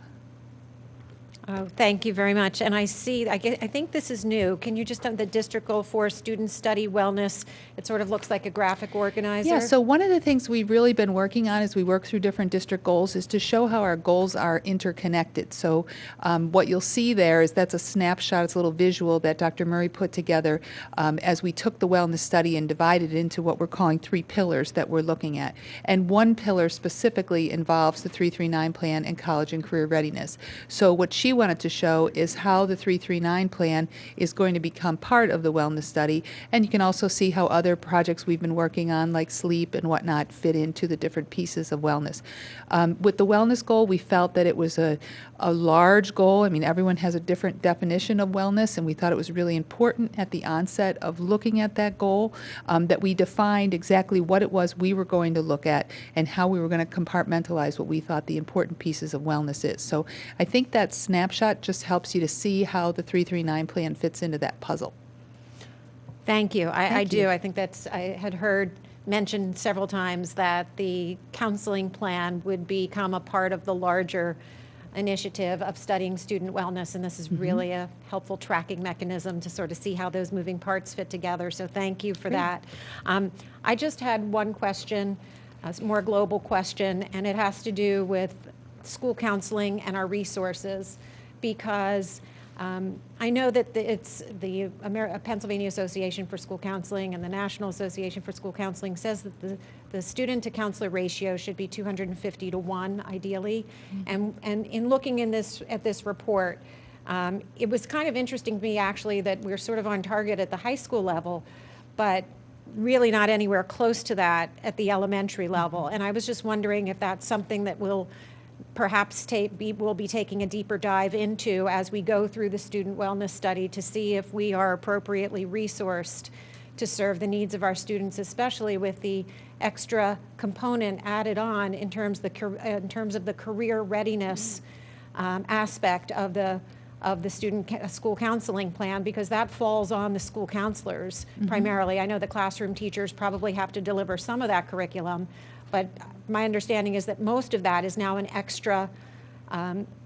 L: Oh, thank you very much. And I think this is new. Can you just, the district goal for student study wellness, it sort of looks like a graphic organizer?
M: Yeah, so one of the things we've really been working on as we work through different district goals is to show how our goals are interconnected. So what you'll see there is that's a snapshot, it's a little visual that Dr. Murray put together as we took the wellness study and divided it into what we're calling 3 pillars that we're looking at. And one pillar specifically involves the 339 plan and college and career readiness. So what she wanted to show is how the 339 plan is going to become part of the wellness study, and you can also see how other projects we've been working on like sleep and whatnot fit into the different pieces of wellness. With the wellness goal, we felt that it was a large goal. I mean, everyone has a different definition of wellness, and we thought it was really important at the onset of looking at that goal that we defined exactly what it was we were going to look at and how we were going to compartmentalize what we thought the important pieces of wellness is. So I think that snapshot just helps you to see how the 339 plan fits into that puzzle.
L: Thank you. I do. I think I had heard mentioned several times that the counseling plan would become a part of the larger initiative of studying student wellness, and this is really a helpful tracking mechanism to sort of see how those moving parts fit together. So thank you for that. I just had one question, a more global question, and it has to do with school counseling and our resources, because I know that it's the Pennsylvania Association for School Counseling and the National Association for School Counseling says that the student-to-counselor ratio should be 250 to 1, ideally. And in looking at this report, it was kind of interesting to me, actually, that we're sort of on target at the high school level, but really not anywhere close to that at the elementary level. And I was just wondering if that's something that we'll perhaps we'll be taking a deeper dive into as we go through the student wellness study to see if we are appropriately resourced to serve the needs of our students, especially with the extra component added on in terms of the career readiness aspect of the school counseling plan, because that falls on the school counselors primarily. I know the classroom teachers probably have to deliver some of that curriculum, but my understanding is that most of that is now an extra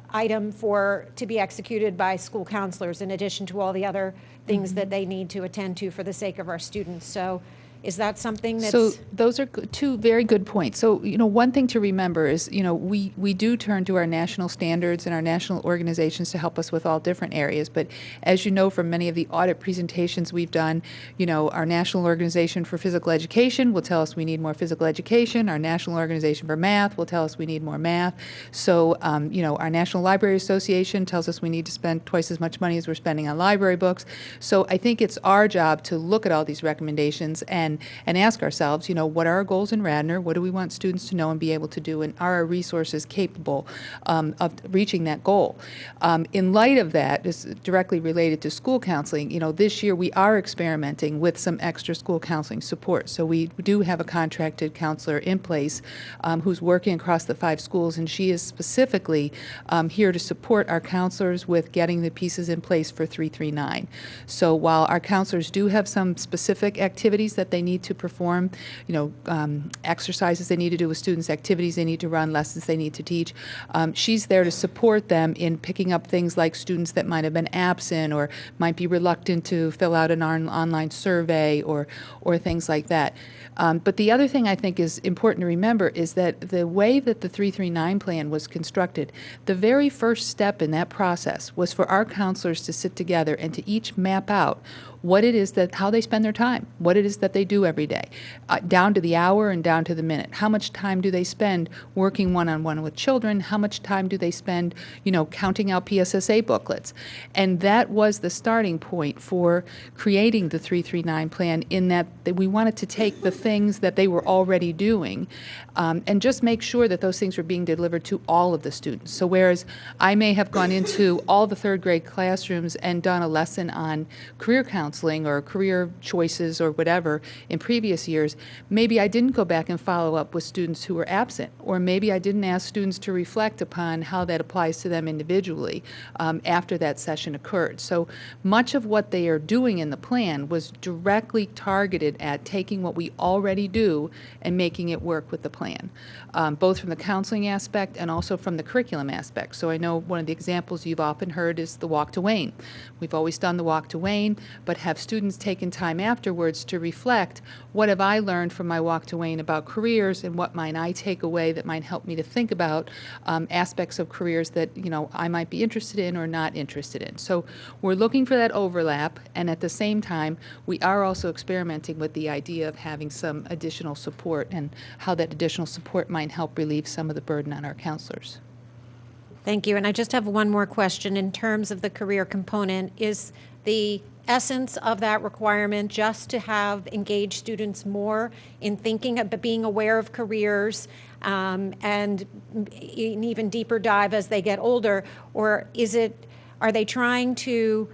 L: item to be executed by school counselors in addition to all the other things that they need to attend to for the sake of our students. So is that something that's...
M: So those are two very good points. So, one thing to remember is, we do turn to our national standards and our national organizations to help us with all different areas. But as you know from many of the audit presentations we've done, our National Organization for Physical Education will tell us we need more physical education. Our National Organization for Math will tell us we need more math. So, our National Library Association tells us we need to spend twice as much money as we're spending on library books. So I think it's our job to look at all these recommendations and ask ourselves, what are our goals in Radner? What do we want students to know and be able to do? And are our resources capable of reaching that goal? In light of that, is directly related to school counseling, this year we are experimenting with some extra school counseling support. So we do have a contracted counselor in place who's working across the 5 schools, and she is specifically here to support our counselors with getting the pieces in place for 339. So while our counselors do have some specific activities that they need to perform, exercises they need to do with students, activities they need to run, lessons they need to teach, she's there to support them in picking up things like students that might have been absent or might be reluctant to fill out an online survey or things like that. But the other thing I think is important to remember is that the way that the 339 plan was constructed, the very first step in that process was for our counselors to sit together and to each map out what it is how they spend their time, what it is that they do every day, down to the hour and down to the minute. How much time do they spend working one-on-one with children? How much time do they spend, counting out PSSA booklets? And that was the starting point for creating the 339 plan, in that we wanted to take the things that they were already doing and just make sure that those things were being delivered to all of the students. So whereas I may have gone into all the 3rd grade classrooms and done a lesson on career counseling or career choices or whatever in previous years, maybe I didn't go back and follow up with students who were absent, or maybe I didn't ask students to reflect upon how that applies to them individually after that session occurred. So much of what they are doing in the plan was directly targeted at taking what we already do and making it work with the plan, both from the counseling aspect and also from the curriculum aspect. So I know one of the examples you've often heard is the Walk to Wayne. We've always done the Walk to Wayne, but have students taken time afterwards to reflect, what have I learned from my Walk to Wayne about careers, and what might I take away that might help me to think about aspects of careers that I might be interested in or not interested in. So we're looking for that overlap, and at the same time we are also experimenting with the idea of having some additional support and how that additional support might help relieve some of the burden on our counselors.
L: Thank you. And I just have one more question in terms of the career component. Is the essence of that requirement just to have engaged students more in thinking about being aware of careers and an even deeper dive as they get older, or are they trying to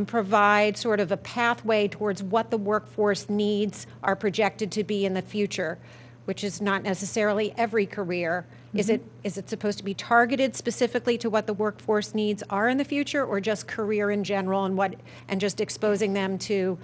L: provide sort of a pathway towards what the workforce needs are projected to be in the future, which is not necessarily every career? Is it supposed to be targeted specifically to what the workforce needs are in the future, or just career in general and just exposing them to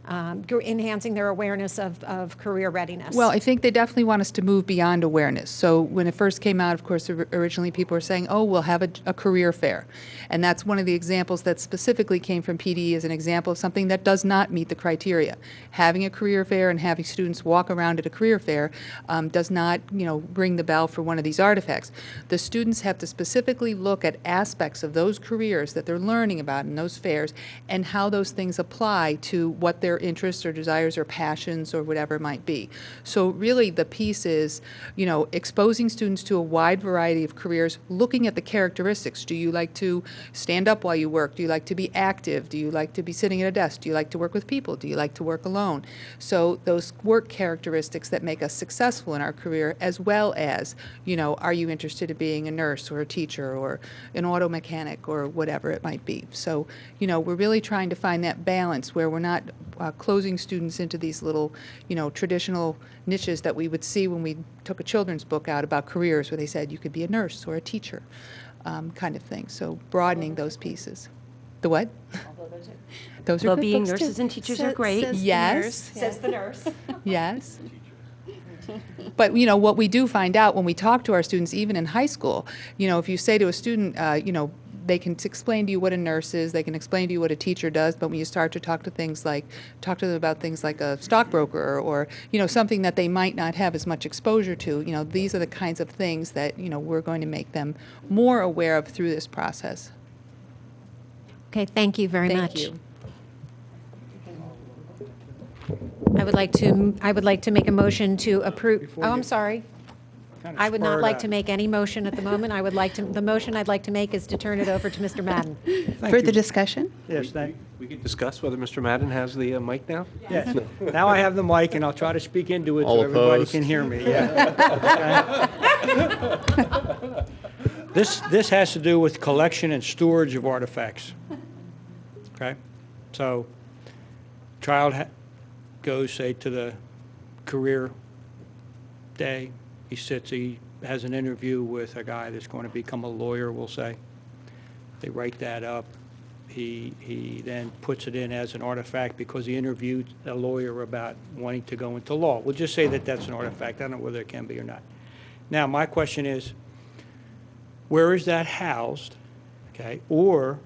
L: enhancing their awareness of career readiness?
M: Well, I think they definitely want us to move beyond awareness. So when it first came out, of course, originally people were saying, oh, we'll have a career fair. And that's one of the examples that specifically came from PD as an example of something that does not meet the criteria. Having a career fair and having students walk around at a career fair does not, ring the bell for one of these artifacts. The students have to specifically look at aspects of those careers that they're learning about in those fairs and how those things apply to what their interests or desires or passions or whatever it might be. So really the piece is, exposing students to a wide variety of careers, looking at the characteristics. Do you like to stand up while you work? Do you like to be active? Do you like to be sitting at a desk? Do you like to work with people? Do you like to work alone? So those work characteristics that make us successful in our career, as well as, are you interested in being a nurse or a teacher or an auto mechanic or whatever it might be. So, we're really trying to find that balance where we're not closing students into these little, traditional niches that we would see when we took a children's book out about careers where they said you could be a nurse or a teacher, kind of thing. So broadening those pieces. The what? Those are
K: Well,
M: good
K: being
M: books,
K: nurses
M: too.
K: and teachers are great.
M: Yes.
K: Says the nurse.
M: Yes. But, what we do find out when we talk to our students, even in high school, if you say to a student, they can explain to you what a nurse is, they can explain to you what a teacher does, but when you start to talk to them about things like a stockbroker or, something that they might not have as much exposure to, these are the kinds of things that, we're going to make them more aware of through this process.
L: Okay, thank you very much.
M: Thank you.
L: I would like to make a motion to approve. Oh, I'm sorry. I would not like to make any motion at the moment. The motion I'd like to make is to turn it over to Mr. Madden.
A: Further discussion?
N: Yes, thank
D: We can discuss whether Mr. Madden has the mic now?
N: yes. Now I have the mic, and I'll try to speak into it
J: All
N: so everybody
J: opposed?
N: can hear me. Yeah. Okay. This has to do with collection and storage of artifacts. Okay? So, child goes, say, to the career day. He has an interview with a guy that's going to become a lawyer, we'll say. They write that up. He then puts it in as an artifact because he interviewed a lawyer about wanting to go into law. We'll just say that that's an artifact. I don't know whether it can be or not. Now, my question is, where is that housed? Okay, or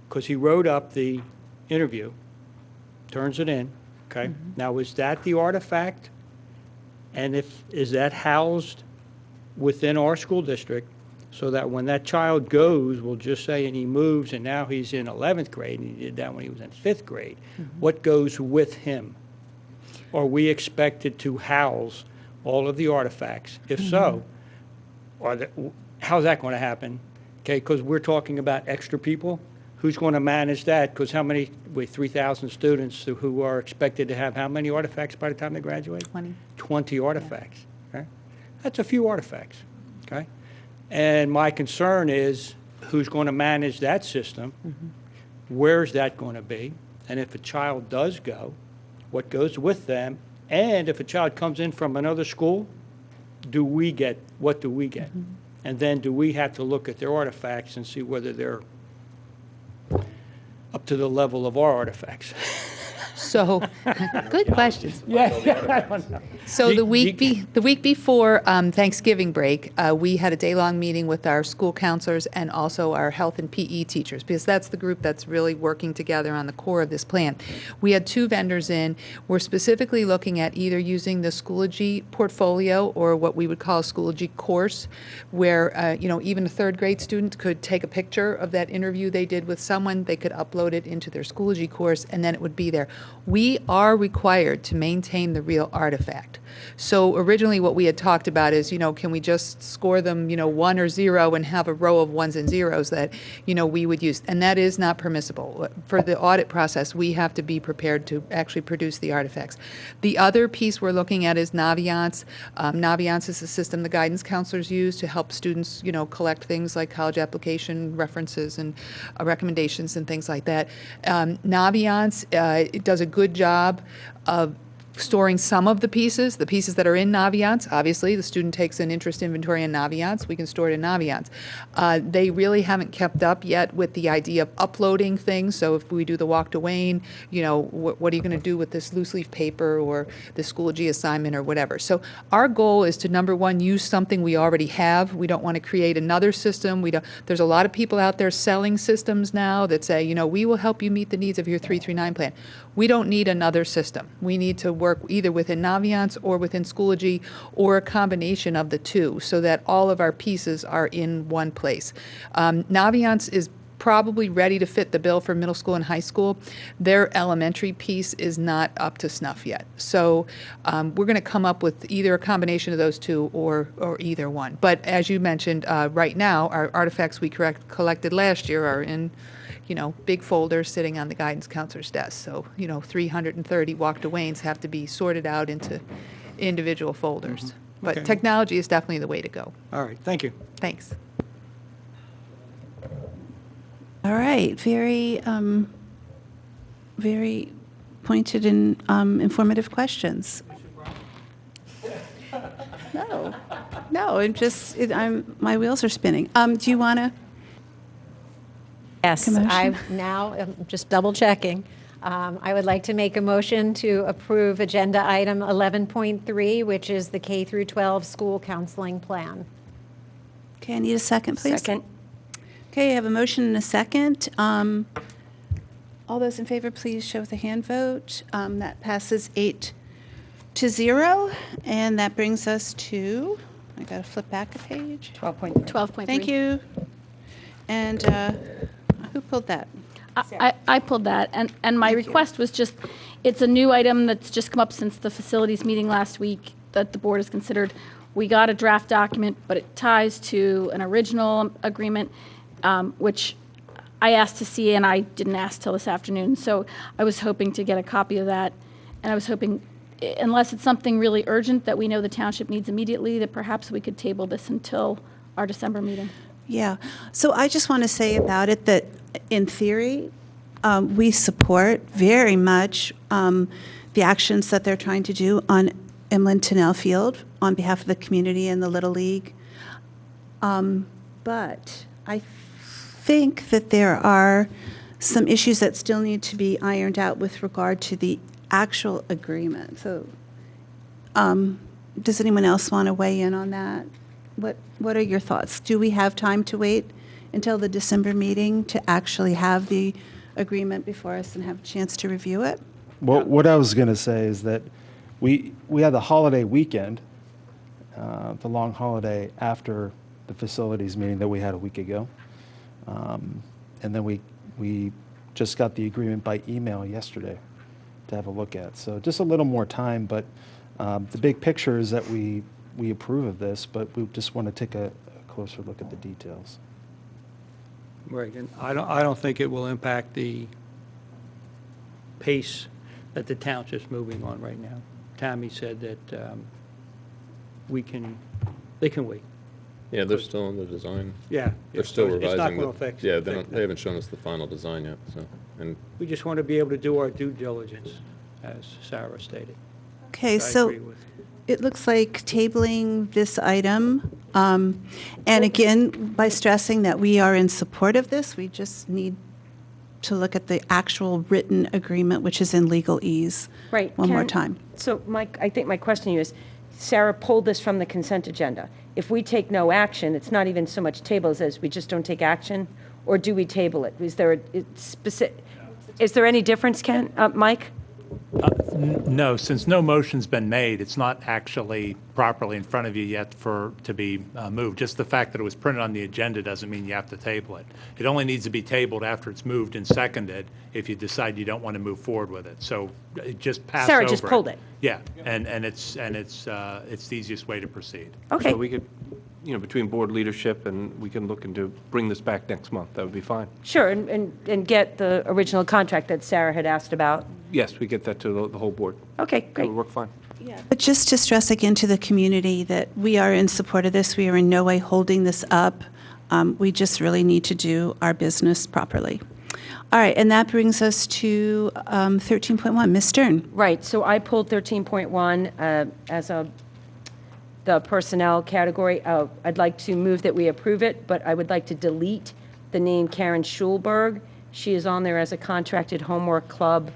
N: because he wrote up the interview, turns it in. Okay, now is that the artifact? And is that housed within our school district so that when that child goes, we'll just say, and he moves, and now he's in 11th grade, and he did that when he was in 5th grade, what goes with him? Are we expected to house all of the artifacts? If so, how's that going to happen? Okay, because we're talking about extra people. Who's going to manage that? Because 3,000 students who are expected to have how many artifacts by the time they graduate? 20 artifacts. Okay? That's a few artifacts. Okay? And my concern is who's going to manage that system? Where's that going to be? And if a child does go, what goes with them? And if a child comes in from another school, what do we get? And then do we have to look at their artifacts and see whether they're up to the level of our artifacts?
M: So, good questions.
N: Yeah.
M: So the week before Thanksgiving break, we had a day-long meeting with our school counselors and also our health and PE teachers, because that's the group that's really working together on the core of this plan. We had 2 vendors in. We're specifically looking at either using the Schoology portfolio or what we would call a Schoology course, where even a 3rd grade student could take a picture of that interview they did with someone, they could upload it into their Schoology course, and then it would be there. We are required to maintain the real artifact. So originally what we had talked about is, can we just score them, 1 or 0 and have a row of 1s and 0s that, we would use. And that is not permissible. For the audit process, we have to be prepared to actually produce the artifacts. The other piece we're looking at is Naviance. Naviance is a system the guidance counselors use to help students, collect things like college application references and recommendations and things like that. Naviance, it does a good job of storing some of the pieces that are in Naviance. Obviously, the student takes an interest inventory in Naviance. We can store it in Naviance. They really haven't kept up yet with the idea of uploading things. So if we do the walk to Wayne, what are you going to do with this loose leaf paper or the Schoology assignment or whatever? So our goal is to, number one, use something we already have. We don't want to create another system. There's a lot of people out there selling systems now that say, we will help you meet the needs of your 339 plan. We don't need another system. We need to work either within Naviance or within Schoology or a combination of the two so that all of our pieces are in one place. Naviance is probably ready to fit the bill for middle school and high school. Their elementary piece is not up to snuff yet. So we're going to come up with either a combination of those two or either one. But as you mentioned, right now, our artifacts we collected last year are in big folders sitting on the guidance counselor's desk. So, 330 walk to Waynes have to be sorted out into individual folders.
N: Mm-hmm.
M: But
N: Okay.
M: technology is definitely the way to go.
N: All right, thank you.
M: Thanks.
A: All right, very pointed and informative questions. No, my wheels are spinning. Do you want to?
L: Yes,
A: Commotion?
L: I'm just double checking. I would like to make a motion to approve agenda item 11.3, which is the K through 12 school counseling plan.
A: Okay, I need a second, please.
K: Second.
A: Okay, I have a motion and a second. All those in favor, please show with a hand vote. That passes 8-0, and that brings us to, I got to flip back a page.
K: 12.3.
A: Thank you. And who pulled that?
E: I pulled that, and my request was just, it's a new item that's just come up since the facilities meeting last week that the board has considered. We got a draft document, but it ties to an original agreement, which I asked to see, and I didn't ask till this afternoon. So I was hoping to get a copy of that, and I was hoping, unless it's something really urgent that we know the township needs immediately, that perhaps we could table this until our December meeting.
A: Yeah. So I just want to say about it that, in theory, we support very much the actions that they're trying to do on Emlyn Tennell Field on behalf of the community and the Little League. But I think that there are some issues that still need to be ironed out with regard to the actual agreement. So does anyone else want to weigh in on that? What are your thoughts? Do we have time to wait until the December meeting to actually have the agreement before us and have a chance to review it?
O: Well, what I was going to say is that we had the holiday weekend, the long holiday after the facilities meeting that we had a week ago. And then we just got the agreement by email yesterday to have a look at. So just a little more time, but the big picture is that we approve of this, but we just want to take a closer look at the details.
N: Right, and I don't think it will impact the pace that the township's moving on right now. Tammy said that they can wait.
J: Yeah, they're still in the design.
N: Yeah.
J: They're still
N: so
J: revising.
N: It's not going to
J: the-
N: affect.
J: Yeah,
N: affect
J: they haven't shown us the final design yet, so, and
N: We just want to be able to do our due diligence, as Sarah stated.
A: Okay,
N: I
A: so
N: agree with.
A: it looks like tabling this item, and again, by stressing that we are in support of this, we just need to look at the actual written agreement, which is in legalese.
K: Right.
A: One more
K: Karen,
A: time.
K: So, Mike, I think my question to you is, Sarah pulled this from the consent agenda. If we take no action, it's not even so much tables as we just don't take action, or do we table it? Is there is there any difference, Ken, Mike?
P: No, since no motion's been made, it's not actually properly in front of you yet to be moved. Just the fact that it was printed on the agenda doesn't mean you have to table it. It only needs to be tabled after it's moved and seconded if you decide you don't want to move forward with it. So just pass over it.
K: Sarah just pulled it.
P: Yeah, and it's the easiest way to proceed.
K: Okay.
D: So we could, between board leadership, and we can look into, bring this back next month. That would be fine.
K: Sure, and get the original contract that Sarah had asked about.
D: Yes, we get that to the whole board.
K: Okay,
D: That
K: great.
D: would work fine.
A: But just to stress again to the community that we are in support of this, we are in no way holding this up. We just really need to do our business properly. All right, and that brings us to 13.1. Ms. Stern.
K: Right, so I pulled 13.1 as the personnel category. I'd like to move that we approve it, but I would like to delete the name Karen Schulberg. She is on there as a contracted homework club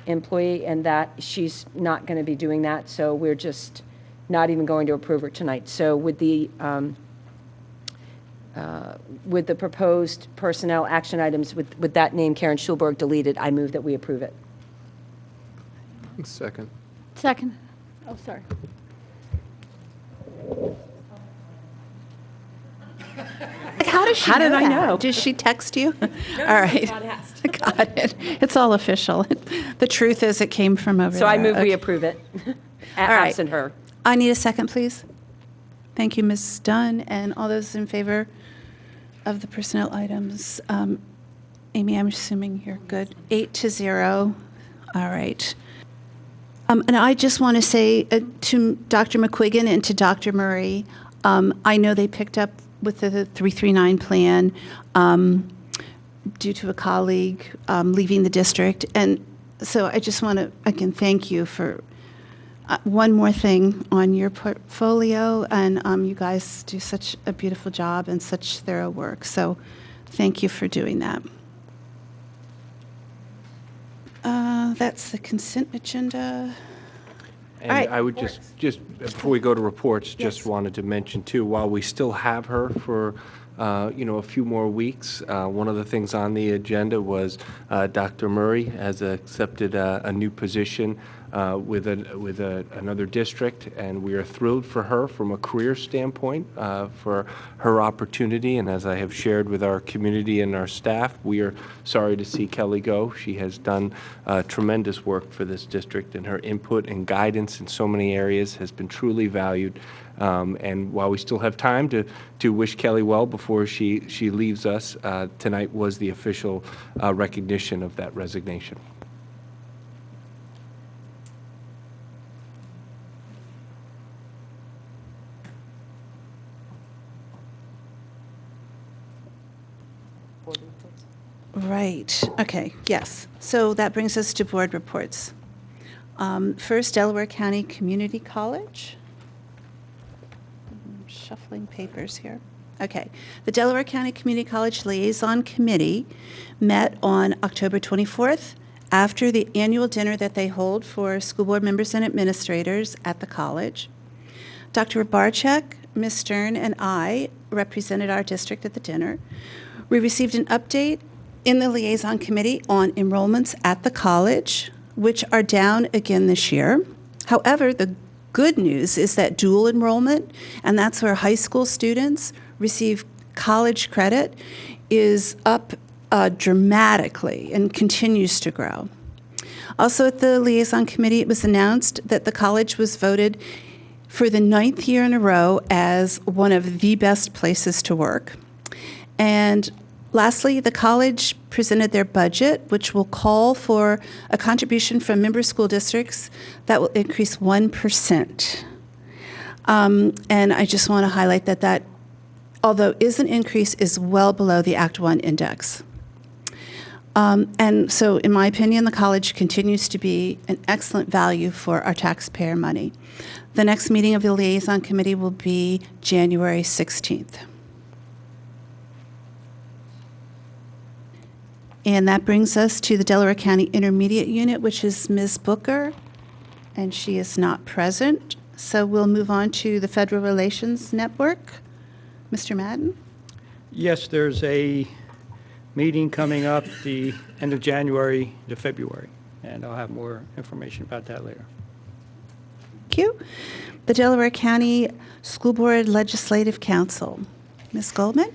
K: employee, and that she's not going to be doing that, so we're just not even going to approve her tonight. So with the proposed personnel action items with that name, Karen Schulberg, deleted, I move that we approve it.
J: Second.
E: Second. Oh, sorry.
A: How does she
K: How did I
A: that?
K: know?
A: Did she text you? All right. Got it. It's all official. The truth is it came from over there.
K: So I move we
A: Okay.
K: approve it,
A: All right.
K: absent her.
A: I need a second, please. Thank you, Ms. Dunn, and all those in favor of the personnel items. Amy, I'm assuming you're good. 8-0. All right. And I just want to say to Dr. McQuiggan and to Dr. Murray, I know they picked up with the 339 plan due to a colleague leaving the district. And so I just want to, again, thank you for one more thing on your portfolio. And you guys do such a beautiful job and such thorough work. So thank you for doing that. That's the consent agenda.
D: And
A: All right.
D: I would just before we go to reports, just
A: Yes.
D: wanted to mention too, while we still have her for, a few more weeks, one of the things on the agenda was Dr. Murray has accepted a new position with another district, and we are thrilled for her from a career standpoint for her opportunity. And as I have shared with our community and our staff, we are sorry to see Kelly go. She has done tremendous work for this district, and her input and guidance in so many areas has been truly valued. And while we still have time to wish Kelly well before she leaves us, tonight was the official recognition of that resignation.
A: Right. Okay. Yes. So that brings us to board reports. First, Delaware County Community College. I'm shuffling papers here. Okay. The Delaware County Community College Liaison Committee met on October 24th after the annual dinner that they hold for school board members and administrators at the college. Dr. Barczyk, Ms. Stern, and I represented our district at the dinner. We received an update in the Liaison Committee on enrollments at the college, which are down again this year. However, the good news is that dual enrollment, and that's where high school students receive college credit, is up dramatically and continues to grow. Also at the Liaison Committee, it was announced that the college was voted for the 9th year in a row as one of the best places to work. And lastly, the college presented their budget, which will call for a contribution from member school districts that will increase 1%. And I just want to highlight that although is an increase, is well below the Act 1 index. And so, in my opinion, the college continues to be an excellent value for our taxpayer money. The next meeting of the Liaison Committee will be January 16th. And that brings us to the Delaware County Intermediate Unit, which is Ms. Booker, and she is not present. So we'll move on to the Federal Relations Network. Mr. Madden?
N: Yes, there's a meeting coming up the end of January to February, and I'll have more information about that later.
A: Thank you. The Delaware County School Board Legislative Council. Ms. Goldman?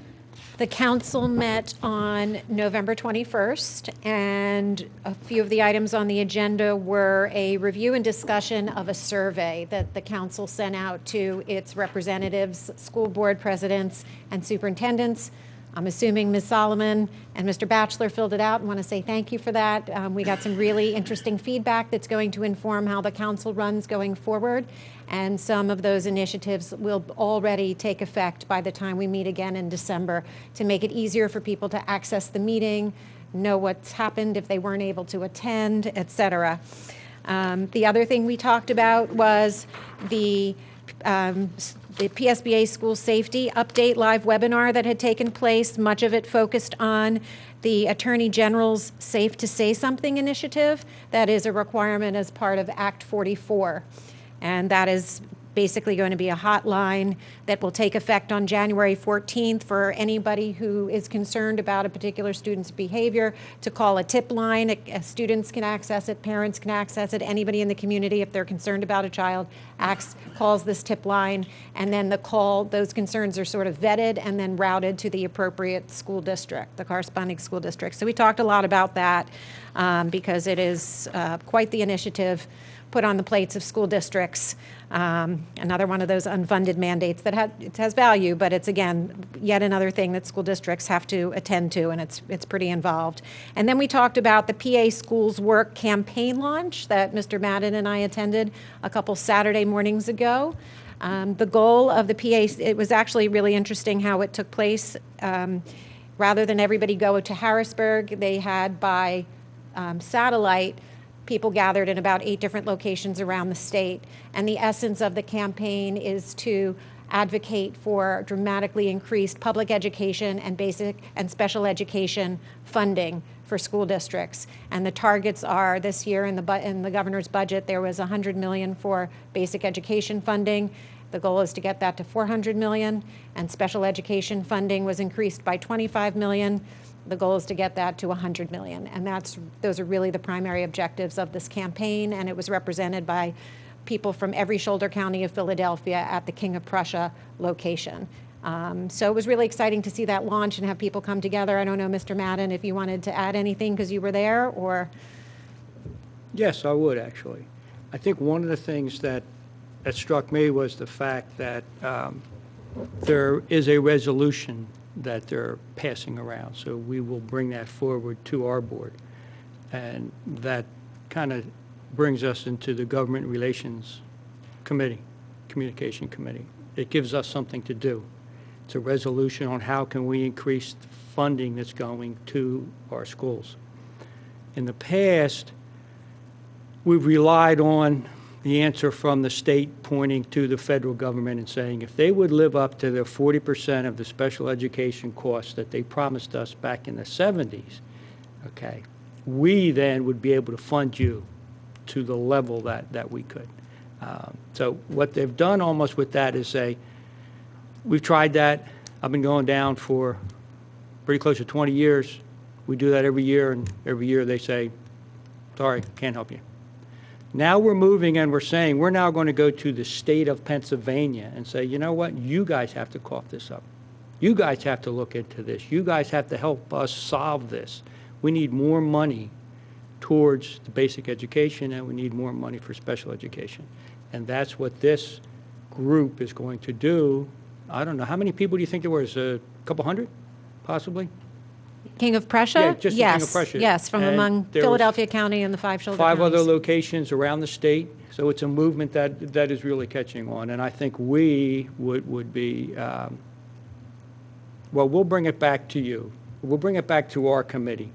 L: The council met on November 21st, and a few of the items on the agenda were a review and discussion of a survey that the council sent out to its representatives, school board presidents, and superintendents. I'm assuming Ms. Solomon and Mr. Batchelor filled it out and want to say thank you for that. We got some really interesting feedback that's going to inform how the council runs going forward. And some of those initiatives will already take effect by the time we meet again in December to make it easier for people to access the meeting, know what's happened if they weren't able to attend, et cetera. The other thing we talked about was the PSBA school safety update live webinar that had taken place, much of it focused on the Attorney General's Safe to Say Something initiative. That is a requirement as part of Act 44. And that is basically going to be a hotline that will take effect on January 14th for anybody who is concerned about a particular student's behavior to call a tip line. Students can access it, parents can access it, anybody in the community, if they're concerned about a child, calls this tip line, and then those concerns are sort of vetted and then routed to the appropriate school district, the corresponding school district. So we talked a lot about that because it is quite the initiative put on the plates of school districts. Another one of those unfunded mandates that it has value, but it's, again, yet another thing that school districts have to attend to, and it's pretty involved. And then we talked about the PA Schools Work campaign launch that Mr. Madden and I attended a couple Saturday mornings ago. The goal of the PA, it was actually really interesting how it took place. Rather than everybody go to Harrisburg, they had by satellite people gathered in about 8 different locations around the state. And the essence of the campaign is to advocate for dramatically increased public education and basic and special education funding for school districts. And the targets are this year in the governor's budget, there was $100 million for basic education funding. The goal is to get that to $400 million, and special education funding was increased by $25 million. The goal is to get that to $100 million, and those are really the primary objectives of this campaign, and it was represented by people from every shoulder county of Philadelphia at the King of Prussia location. So it was really exciting to see that launch and have people come together. I don't know, Mr. Madden, if you wanted to add anything because you were there, or?
N: Yes, I would, actually. I think one of the things that struck me was the fact that there is a resolution that they're passing around. So we will bring that forward to our board. And that kind of brings us into the Government Relations Committee, Communication Committee. It gives us something to do. It's a resolution on how can we increase the funding that's going to our schools. In the past, we've relied on the answer from the state pointing to the federal government and saying if they would live up to their 40% of the special education costs that they promised us back in the 70s, okay, we then would be able to fund you to the level that we could. So what they've done almost with that is say, we've tried that. I've been going down for pretty close to 20 years. We do that every year, and every year they say, sorry, can't help you. Now we're moving and we're saying we're now going to go to the state of Pennsylvania and say, you know what, you guys have to cough this up. You guys have to look into this. You guys have to help us solve this. We need more money towards the basic education, and we need more money for special education. And that's what this group is going to do. I don't know, how many people do you think there was? A couple hundred, possibly?
L: King of Prussia?
N: Yeah, just the King of Prussia.
L: Yes, from
N: And
L: among
N: there
L: Philadelphia County and the 5 shoulder
N: was 5
L: counties.
N: other locations around the state. So it's a movement that is really catching on. And I think we would be, well, we'll bring it back to you. We'll bring it back to our committee,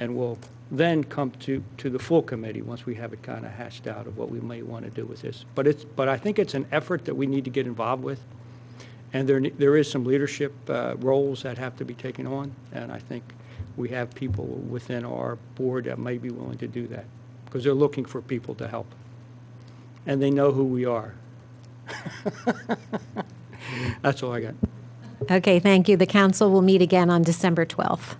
N: and we'll then come to the full committee once we have it kind of hashed out of what we may want to do with this. But I think it's an effort that we need to get involved with. And there is some leadership roles that have to be taken on, and I think we have people within our board that may be willing to do that because they're looking for people to help, and they know who we are. That's all I got.
L: Okay, thank you. The council will meet again on December 12th.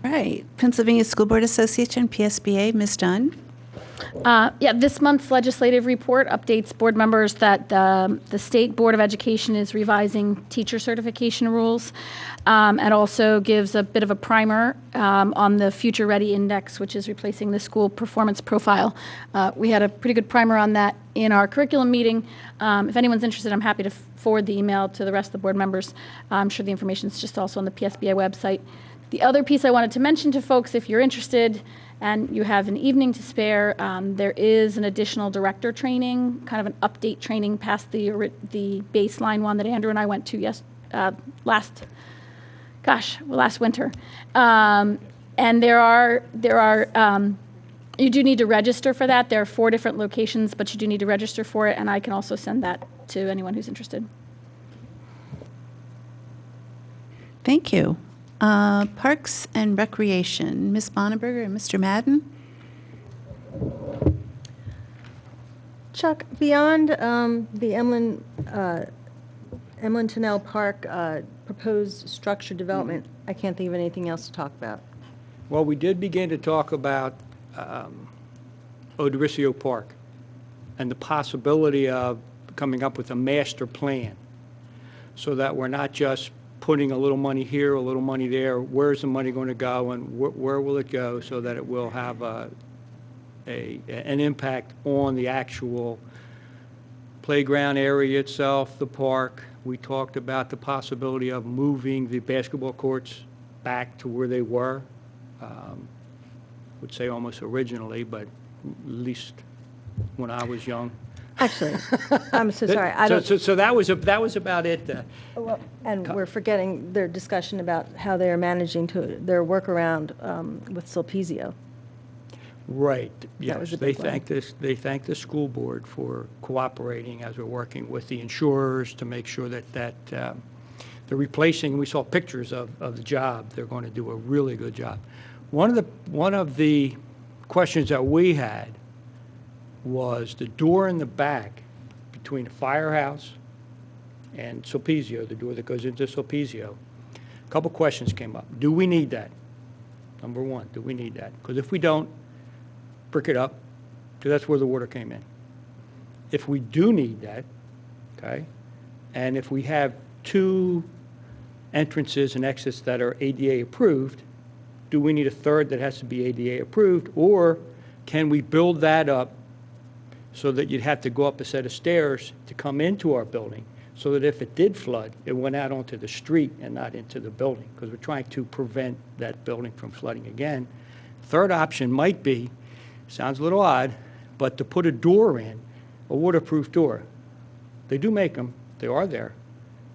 A: Right. Pennsylvania School Board Association, PSBA, Ms. Dunn.
E: Yeah, this month's legislative report updates board members that the State Board of Education is revising teacher certification rules, and also gives a bit of a primer on the Future Ready Index, which is replacing the school performance profile. We had a pretty good primer on that in our curriculum meeting. If anyone's interested, I'm happy to forward the email to the rest of the board members. I'm sure the information is just also on the PSBA website. The other piece I wanted to mention to folks, if you're interested and you have an evening to spare, there is an additional director training, kind of an update training past the baseline one that Andrew and I went to last last winter. And you do need to register for that. There are 4 different locations, but you do need to register for it, and I can also send that to anyone who's interested.
A: Thank you. Parks and Recreation, Ms. Bonneberger and Mr. Madden.
F: Chuck, beyond the Emlyn Tunnel Park proposed structure development, I can't think of anything else to talk about.
N: Well, we did begin to talk about Odoricio Park and the possibility of coming up with a master plan so that we're not just putting a little money here, a little money there. Where's the money going to go, and where will it go, so that it will have an impact on the actual playground area itself, the park. We talked about the possibility of moving the basketball courts back to where they were. Would say almost originally, but at least when I was young.
F: Actually, I'm so sorry.
N: So that was about it.
F: Well, and we're forgetting their discussion about how they are managing their workaround with Sulpizio.
N: Right. Yes.
F: That was a
N: They
F: big one.
N: thank the school board for cooperating as we're working with the insurers to make sure that they're replacing. We saw pictures of the job. They're going to do a really good job. One of the questions that we had was the door in the back between the firehouse and Sulpizio, the door that goes into Sulpizio. A couple questions came up. Do we need that? Number one, do we need that? Because if we don't, brick it up, because that's where the water came in. If we do need that, okay, and if we have 2 entrances and exits that are ADA approved, do we need a third that has to be ADA approved, or can we build that up so that you'd have to go up a set of stairs to come into our building, so that if it did flood, it went out onto the street and not into the building, because we're trying to prevent that building from flooding again. Third option might be, sounds a little odd, but to put a door in, a waterproof door. They do make them, they are there,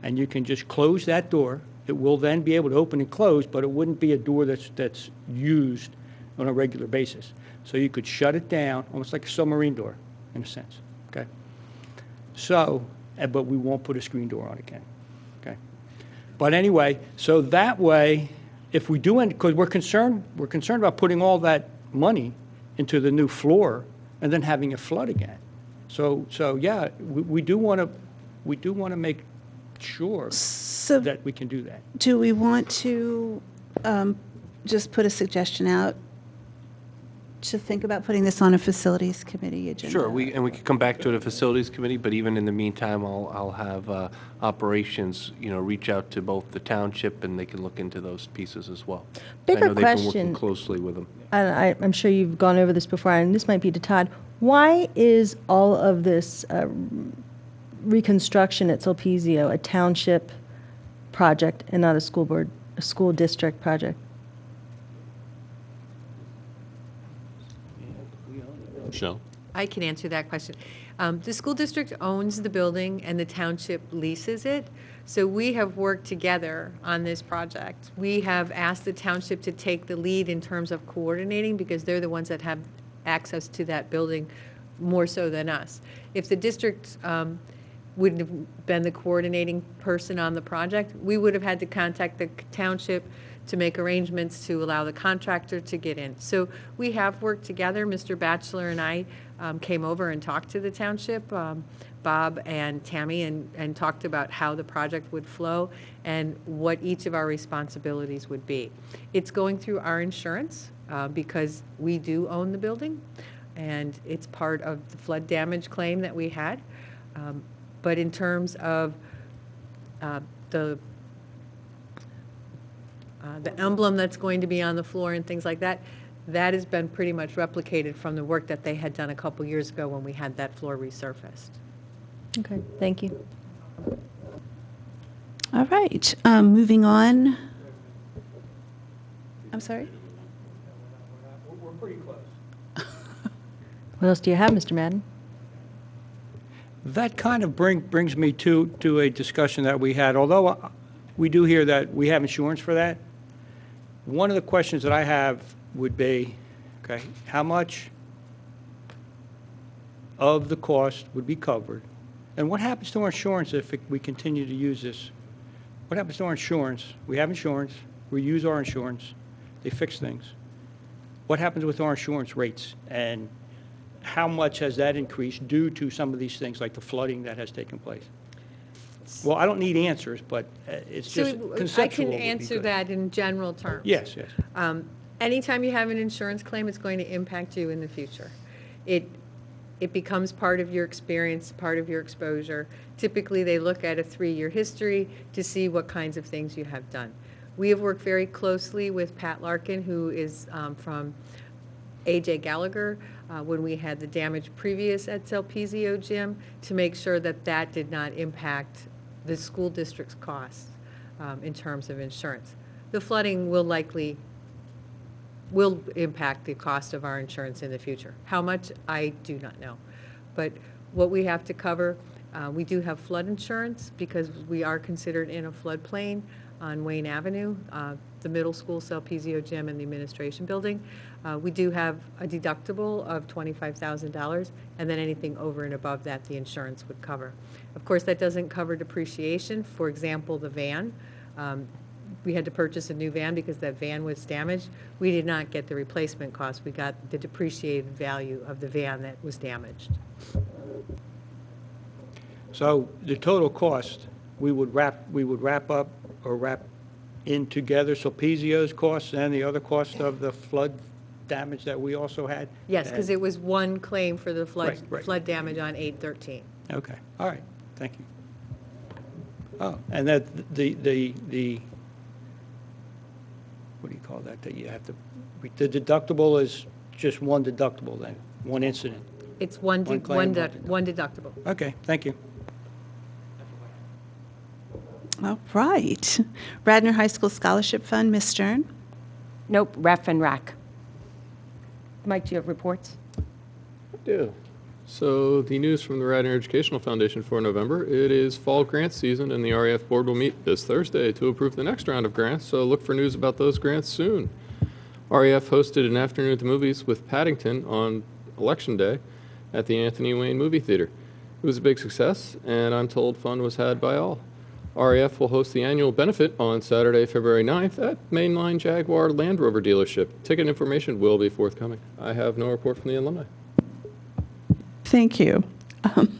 N: and you can just close that door. It will then be able to open and close, but it wouldn't be a door that's used on a regular basis. So you could shut it down, almost like a submarine door, in a sense, okay? So, but we won't put a screen door on again, okay? But anyway, so that way, if we do, because we're concerned about putting all that money into the new floor and then having it flood again. So yeah, we do want to make sure that we can do that.
A: Do we want to just put a suggestion out to think about putting this on a facilities committee agenda?
D: Sure, we could come back to the facilities committee, but even in the meantime, I'll have operations, reach out to both the township, and they can look into those pieces as well.
F: Bigger
D: I know they've been
F: question.
D: working closely with them.
F: And I'm sure you've gone over this before, and this might be to Todd. Why is all of this reconstruction at Sulpizio a township project and not a school district project?
J: Michelle?
Q: I can answer that question. The school district owns the building and the township leases it. So we have worked together on this project. We have asked the township to take the lead in terms of coordinating, because they're the ones that have access to that building more so than us. If the district wouldn't have been the coordinating person on the project, we would have had to contact the township to make arrangements to allow the contractor to get in. So we have worked together. Mr. Batchelor and I came over and talked to the township, Bob and Tammy, and talked about how the project would flow and what each of our responsibilities would be. It's going through our insurance because we do own the building, and it's part of the flood damage claim that we had. But in terms of the emblem that's going to be on the floor and things like that, that has been pretty much replicated from the work that they had done a couple years ago when we had that floor resurfaced.
F: Okay, thank you.
A: All right, moving on. I'm sorry?
N: We're pretty close.
F: What else do you have, Mr. Madden?
N: That kind of brings me to a discussion that we had, although we do hear that we have insurance for that. One of the questions that I have would be, okay, how much of the cost would be covered? And what happens to our insurance if we continue to use this? What happens to our insurance? We have insurance, we use our insurance, they fix things. What happens with our insurance rates? And how much has that increased due to some of these things like the flooding that has taken place? Well, I don't need answers, but it's just conceptual.
Q: I can
N: would be
Q: answer
N: good.
Q: that in general terms.
N: Yes, yes.
Q: Anytime you have an insurance claim, it's going to impact you in the future. It becomes part of your experience, part of your exposure. Typically, they look at a 3-year history to see what kinds of things you have done. We have worked very closely with Pat Larkin, who is from A.J. Gallagher, when we had the damage previous at Selpizio Gym, to make sure that that did not impact the school district's costs in terms of insurance. The flooding will impact the cost of our insurance in the future. How much, I do not know. But what we have to cover, we do have flood insurance because we are considered in a floodplain on Wayne Avenue, the middle school, Selpizio Gym, and the administration building. We do have a deductible of $25,000, and then anything over and above that, the insurance would cover. Of course, that doesn't cover depreciation. For example, the van. We had to purchase a new van because that van was damaged. We did not get the replacement cost. We got the depreciated value of the van that was damaged.
N: So the total cost, we would wrap up or wrap in together Selpizio's costs and the other cost of the flood damage that we also had?
Q: Yes, because it was one claim for the flood,
N: Right.
Q: flood damage on 8/13.
N: Okay, all right, thank you. Oh, and that the what do you call that, that you have to, the deductible is just one deductible then, one incident?
Q: It's one
N: claim,
Q: one deductible.
N: Okay, thank you.
A: All right. Radnor High School Scholarship Fund, Ms. Stern.
K: Nope, ref and rack. Mike, do you have reports?
J: I do. So the news from the Radner Educational Foundation for November, it is fall grant season, and the REF board will meet this Thursday to approve the next round of grants, so look for news about those grants soon. REF hosted an afternoon at the movies with Paddington on Election Day at the Anthony Wayne Movie Theater. It was a big success, and I'm told fun was had by all. REF will host the annual benefit on Saturday, February 9th at Mainline Jaguar Land Rover dealership. Ticket information will be forthcoming. I have no report from the alumni.
A: Thank you.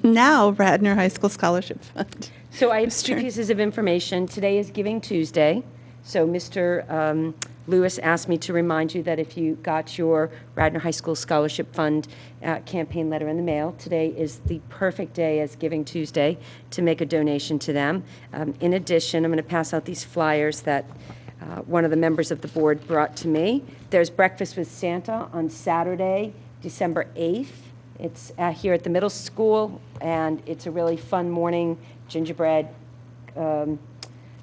A: Now, Radnor High School Scholarship Fund.
K: So I have two pieces of information. Today is Giving Tuesday. So Mr. Lewis asked me to remind you that if you got your Radnor High School Scholarship Fund campaign letter in the mail, today is the perfect day as Giving Tuesday to make a donation to them. In addition, I'm going to pass out these flyers that one of the members of the board brought to me. There's Breakfast with Santa on Saturday, December 8th. It's here at the middle school, and it's a really fun morning gingerbread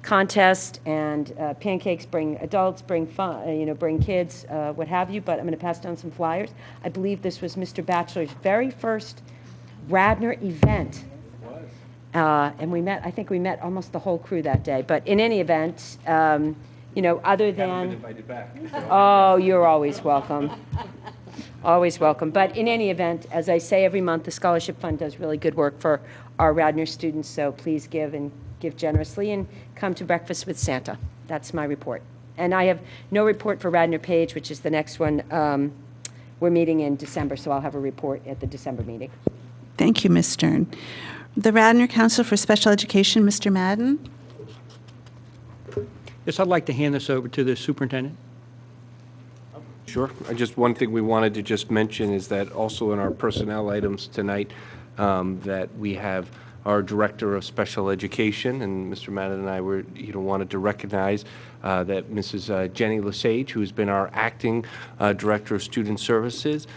K: contest, and pancakes. Bring adults, bring fun, bring kids, what have you. But I'm going to pass down some flyers. I believe this was Mr. Batchelor's very first Radnor event, and we met. I think we met almost the whole crew that day. But in any event, other than
D: Haven't been invited back.
K: oh, you're always welcome. Always welcome. But in any event, as I say every month, the Scholarship Fund does really good work for our Radnor students, so please give and give generously and come to Breakfast with Santa. That's my report. And I have no report for Radnor Page, which is the next one. We're meeting in December, so I'll have a report at the December meeting.
A: Thank you, Ms. Stern. The Radnor Council for Special Education, Mr. Madden.
N: Yes, I'd like to hand this over to the superintendent.
D: Sure. Just one thing we wanted to just mention is that also in our personnel items tonight, that we have our Director of Special Education, and Mr. Madden and I wanted to recognize that Mrs. Jenny Lesage, who's been our acting Director of Student Services,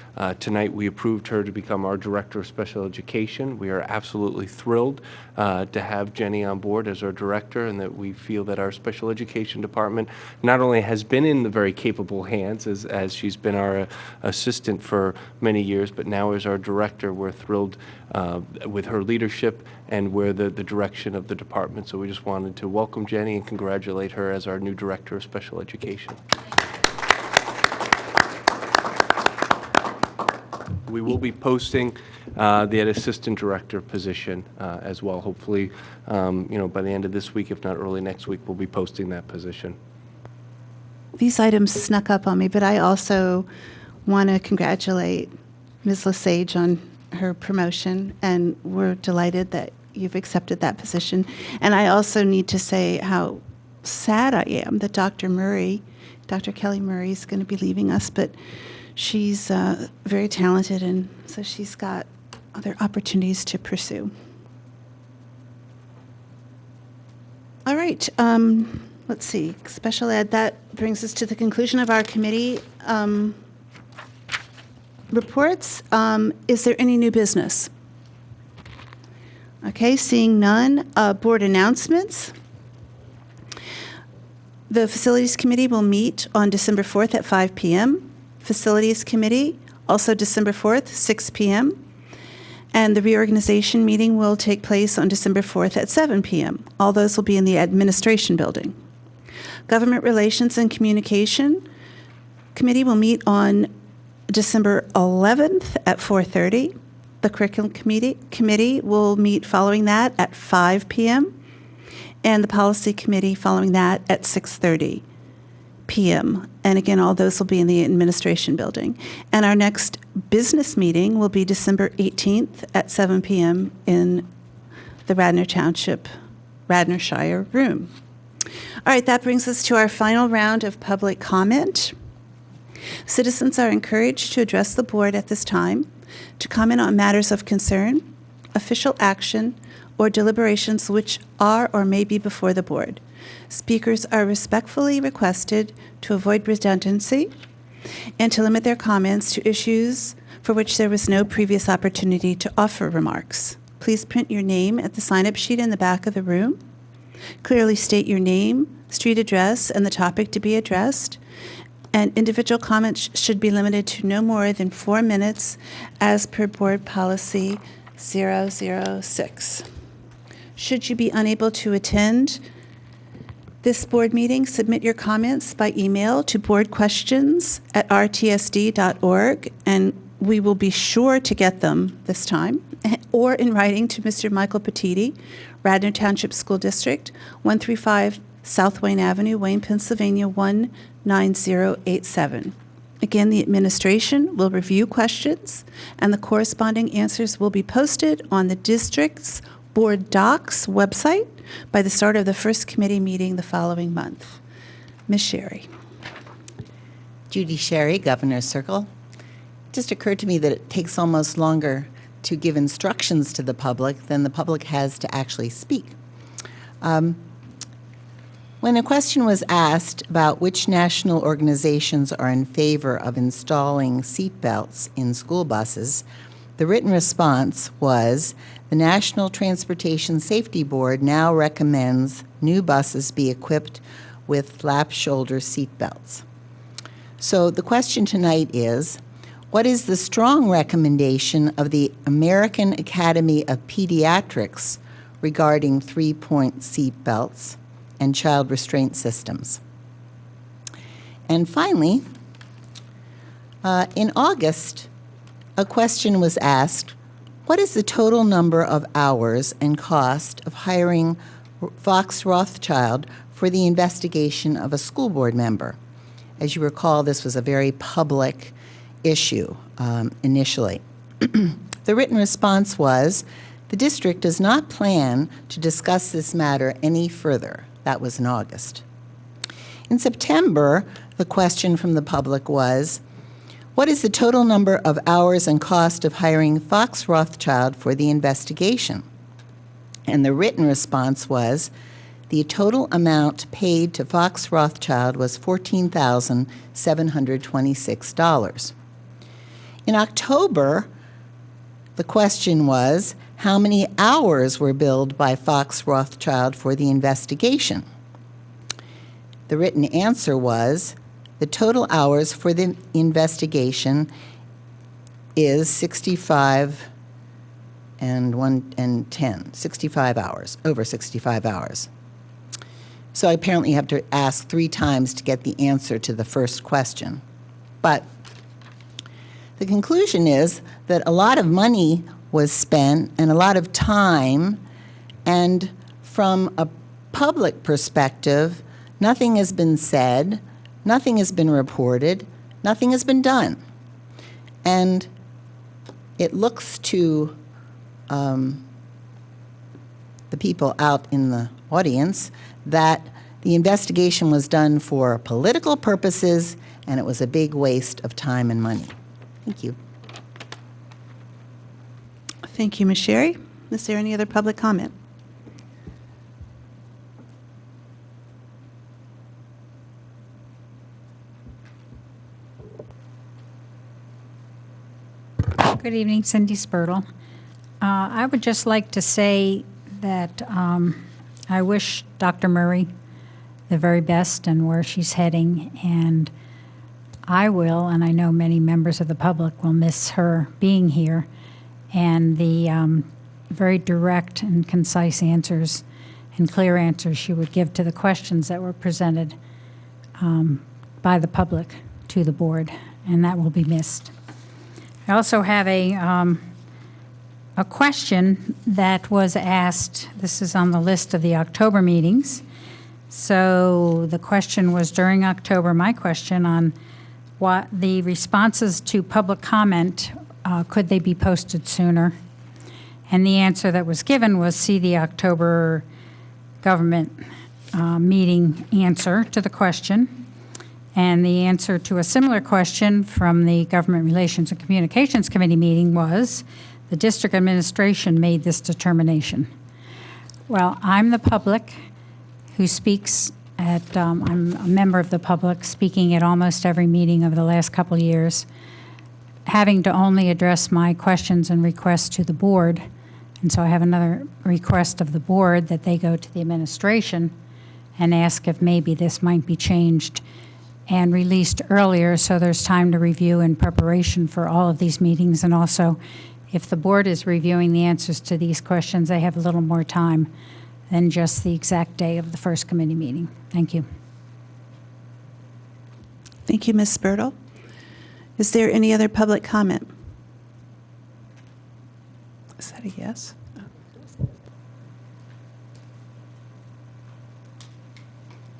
D: tonight we approved her to become our Director of Special Education. We are absolutely thrilled to have Jenny on board as our Director, and that we feel that our Special Education Department not only has been in the very capable hands as she's been our assistant for many years, but now as our Director, we're thrilled with her leadership and where the direction of the department. So we just wanted to welcome Jenny and congratulate her as our new Director of Special Education. We will be posting the Ed Assistant Director position as well. Hopefully, by the end of this week, if not early next week, we'll be posting that position.
A: These items snuck up on me, but I also want to congratulate Ms. Lesage on her promotion, and we're delighted that you've accepted that position. And I also need to say how sad I am that Dr. Kelly Murray is going to be leaving us, but she's very talented, and so she's got other opportunities to pursue. All right, let's see, special ed, that brings us to the conclusion of our committee reports. Is there any new business? Okay, seeing none, board announcements. The Facilities Committee will meet on December 4th at 5 p.m. Facilities Committee, also December 4th, 6 p.m. And the reorganization meeting will take place on December 4th at 7 p.m. All those will be in the Administration Building. Government Relations and Communication Committee will meet on December 11th at 4:30. The Curriculum Committee will meet following that at 5 p.m. And the Policy Committee following that at 6:30 p.m. And again, all those will be in the Administration Building. And our next business meeting will be December 18th at 7 p.m. in the Radnor Township, Radnor Shire room. All right, that brings us to our final round of public comment. Citizens are encouraged to address the board at this time to comment on matters of concern, official action, or deliberations which are or may be before the board. Speakers are respectfully requested to avoid redundancy and to limit their comments to issues for which there was no previous opportunity to offer remarks. Please print your name at the sign-up sheet in the back of the room. Clearly state your name, street address, and the topic to be addressed. And individual comments should be limited to no more than 4 minutes as per Board Policy 006. Should you be unable to attend this board meeting, submit your comments by email to boardquestions@rtsd.org, and we will be sure to get them this time, or in writing to Mr. Michael Petiti, Radnor Township School District, 135 South Wayne Avenue, Wayne, Pennsylvania, 19087. Again, the administration will review questions, and the corresponding answers will be posted on the district's board docs website by the start of the first committee meeting the following month. Ms. Sherry.
G: Judy Sherry, Governor's Circle. It just occurred to me that it takes almost longer to give instructions to the public than the public has to actually speak. When a question was asked about which national organizations are in favor of installing seatbelts in school buses, the written response was, the National Transportation Safety Board now recommends new buses be equipped with lap shoulder seatbelts. So the question tonight is, what is the strong recommendation of the American Academy of Pediatrics regarding three-point seatbelts and child restraint systems? And finally, in August, a question was asked, what is the total number of hours and cost of hiring Fox Rothschild for the investigation of a school board member? As you recall, this was a very public issue initially. The written response was, the district does not plan to discuss this matter any further. That was in August. In September, the question from the public was, what is the total number of hours and cost of hiring Fox Rothschild for the investigation? And the written response was, the total amount paid to Fox Rothschild was $14,726. In October, the question was, how many hours were billed by Fox Rothschild for the investigation? The written answer was, the total hours for the investigation is 65.5 and 10, 65 hours, over 65 hours. So I apparently have to ask 3 times to get the answer to the first question. But the conclusion is that a lot of money was spent and a lot of time, and from a public perspective, nothing has been said, nothing has been reported, nothing has been done. And it looks to the people out in the audience that the investigation was done for political purposes, and it was a big waste of time and money. Thank you.
A: Thank you, Ms. Sherry. Is there any other public comment?
H: Good evening, Cindy Spurtle. I would just like to say that I wish Dr. Murray the very best and where she's heading, and I will, and I know many members of the public will miss her being here, and the very direct and concise answers and clear answers she would give to the questions that were presented by the public to the board, and that will be missed. I also have a question that was asked. This is on the list of the October meetings. So the question was during October, my question on what the responses to public comment, could they be posted sooner? And the answer that was given was see the October government meeting answer to the question. And the answer to a similar question from the Government Relations and Communications Committee meeting was the district administration made this determination. Well, I'm the public who speaks at, I'm a member of the public speaking at almost every meeting over the last couple of years, having to only address my questions and requests to the board. And so I have another request of the board that they go to the administration and ask if maybe this might be changed and released earlier so there's time to review in preparation for all of these meetings. And also, if the board is reviewing the answers to these questions, they have a little more time than just the exact day of the first committee meeting. Thank you.
A: Thank you, Ms. Spurtle. Is there any other public comment? Is that a yes?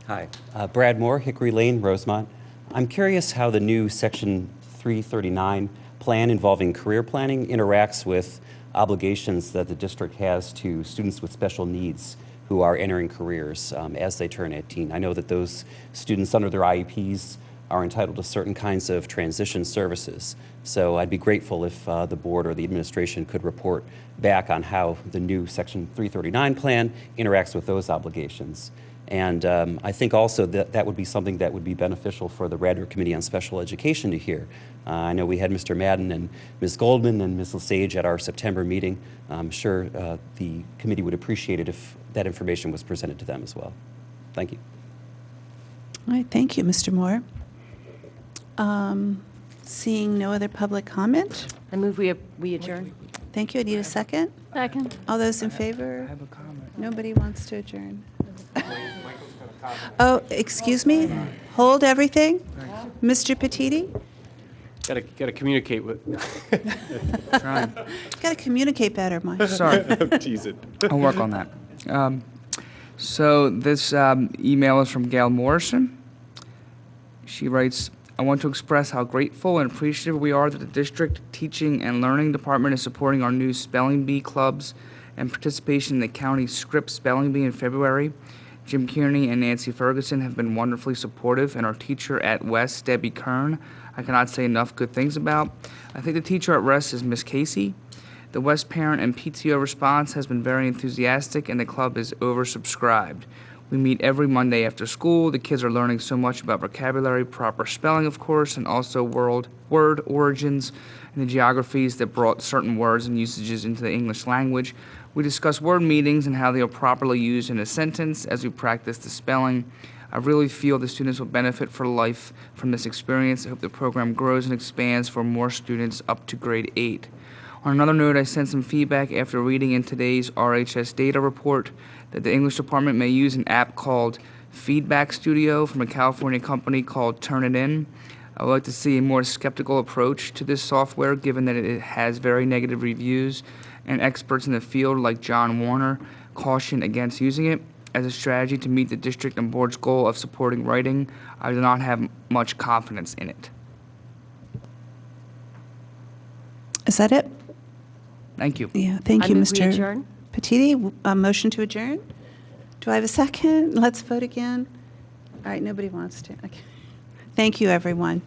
R: Hi, Brad Moore, Hickory Lane, Rosemont. I'm curious how the new Section 339 plan involving career planning interacts with obligations that the district has to students with special needs who are entering careers as they turn 18. I know that those students under their IEPs are entitled to certain kinds of transition services. So I'd be grateful if the board or the administration could report back on how the new Section 339 plan interacts with those obligations. And I think also that that would be something that would be beneficial for the Radner Committee on Special Education to hear. I know we had Mr. Madden and Ms. Goldman and Ms. Lesage at our September meeting. I'm sure the committee would appreciate it if that information was presented to them as well. Thank you.
A: All right, thank you, Mr. Moore. Seeing no other public comment?
K: I move we adjourn.
A: Thank you. I need a second.
C: Second.
A: All those in favor?
I: I have a comment.
A: Nobody wants to adjourn. Oh, excuse me? Hold everything? Mr. Petiti?
D: Got to communicate with.
I: Trying.
A: Got to communicate better, Mike.
I: Sorry.
D: Tease it.
I: I'll work on that. So this email is from Gail Morrison. She writes, I want to express how grateful and appreciative we are that the district teaching and learning department is supporting our new spelling bee clubs and participation in the county script spelling bee in February. Jim Kearney and Nancy Ferguson have been wonderfully supportive, and our teacher at West, Debbie Kern, I cannot say enough good things about. I think the teacher at West is Miss Casey. The West parent and PTO response has been very enthusiastic, and the club is oversubscribed. We meet every Monday after school. The kids are learning so much about vocabulary, proper spelling, of course, and also word origins and the geographies that brought certain words and usages into the English language. We discuss word meanings and how they are properly used in a sentence as we practice the spelling. I really feel the students will benefit for life from this experience. I hope the program grows and expands for more students up to grade 8. On another note, I sent some feedback after reading in today's RHS data report that the English department may use an app called Feedback Studio from a California company called Turnitin. I would like to see a more skeptical approach to this software, given that it has very negative reviews, and experts in the field like John Warner caution against using it. As a strategy to meet the district and board's goal of supporting writing, I do not have much confidence in it.
A: Is that it?
I: Thank you.
A: Yeah, thank you,
K: I move we
A: Mr.
K: adjourn.
A: Petiti. A motion to adjourn? Do I have a second? Let's vote again. All right, nobody wants to. Okay. Thank you, everyone.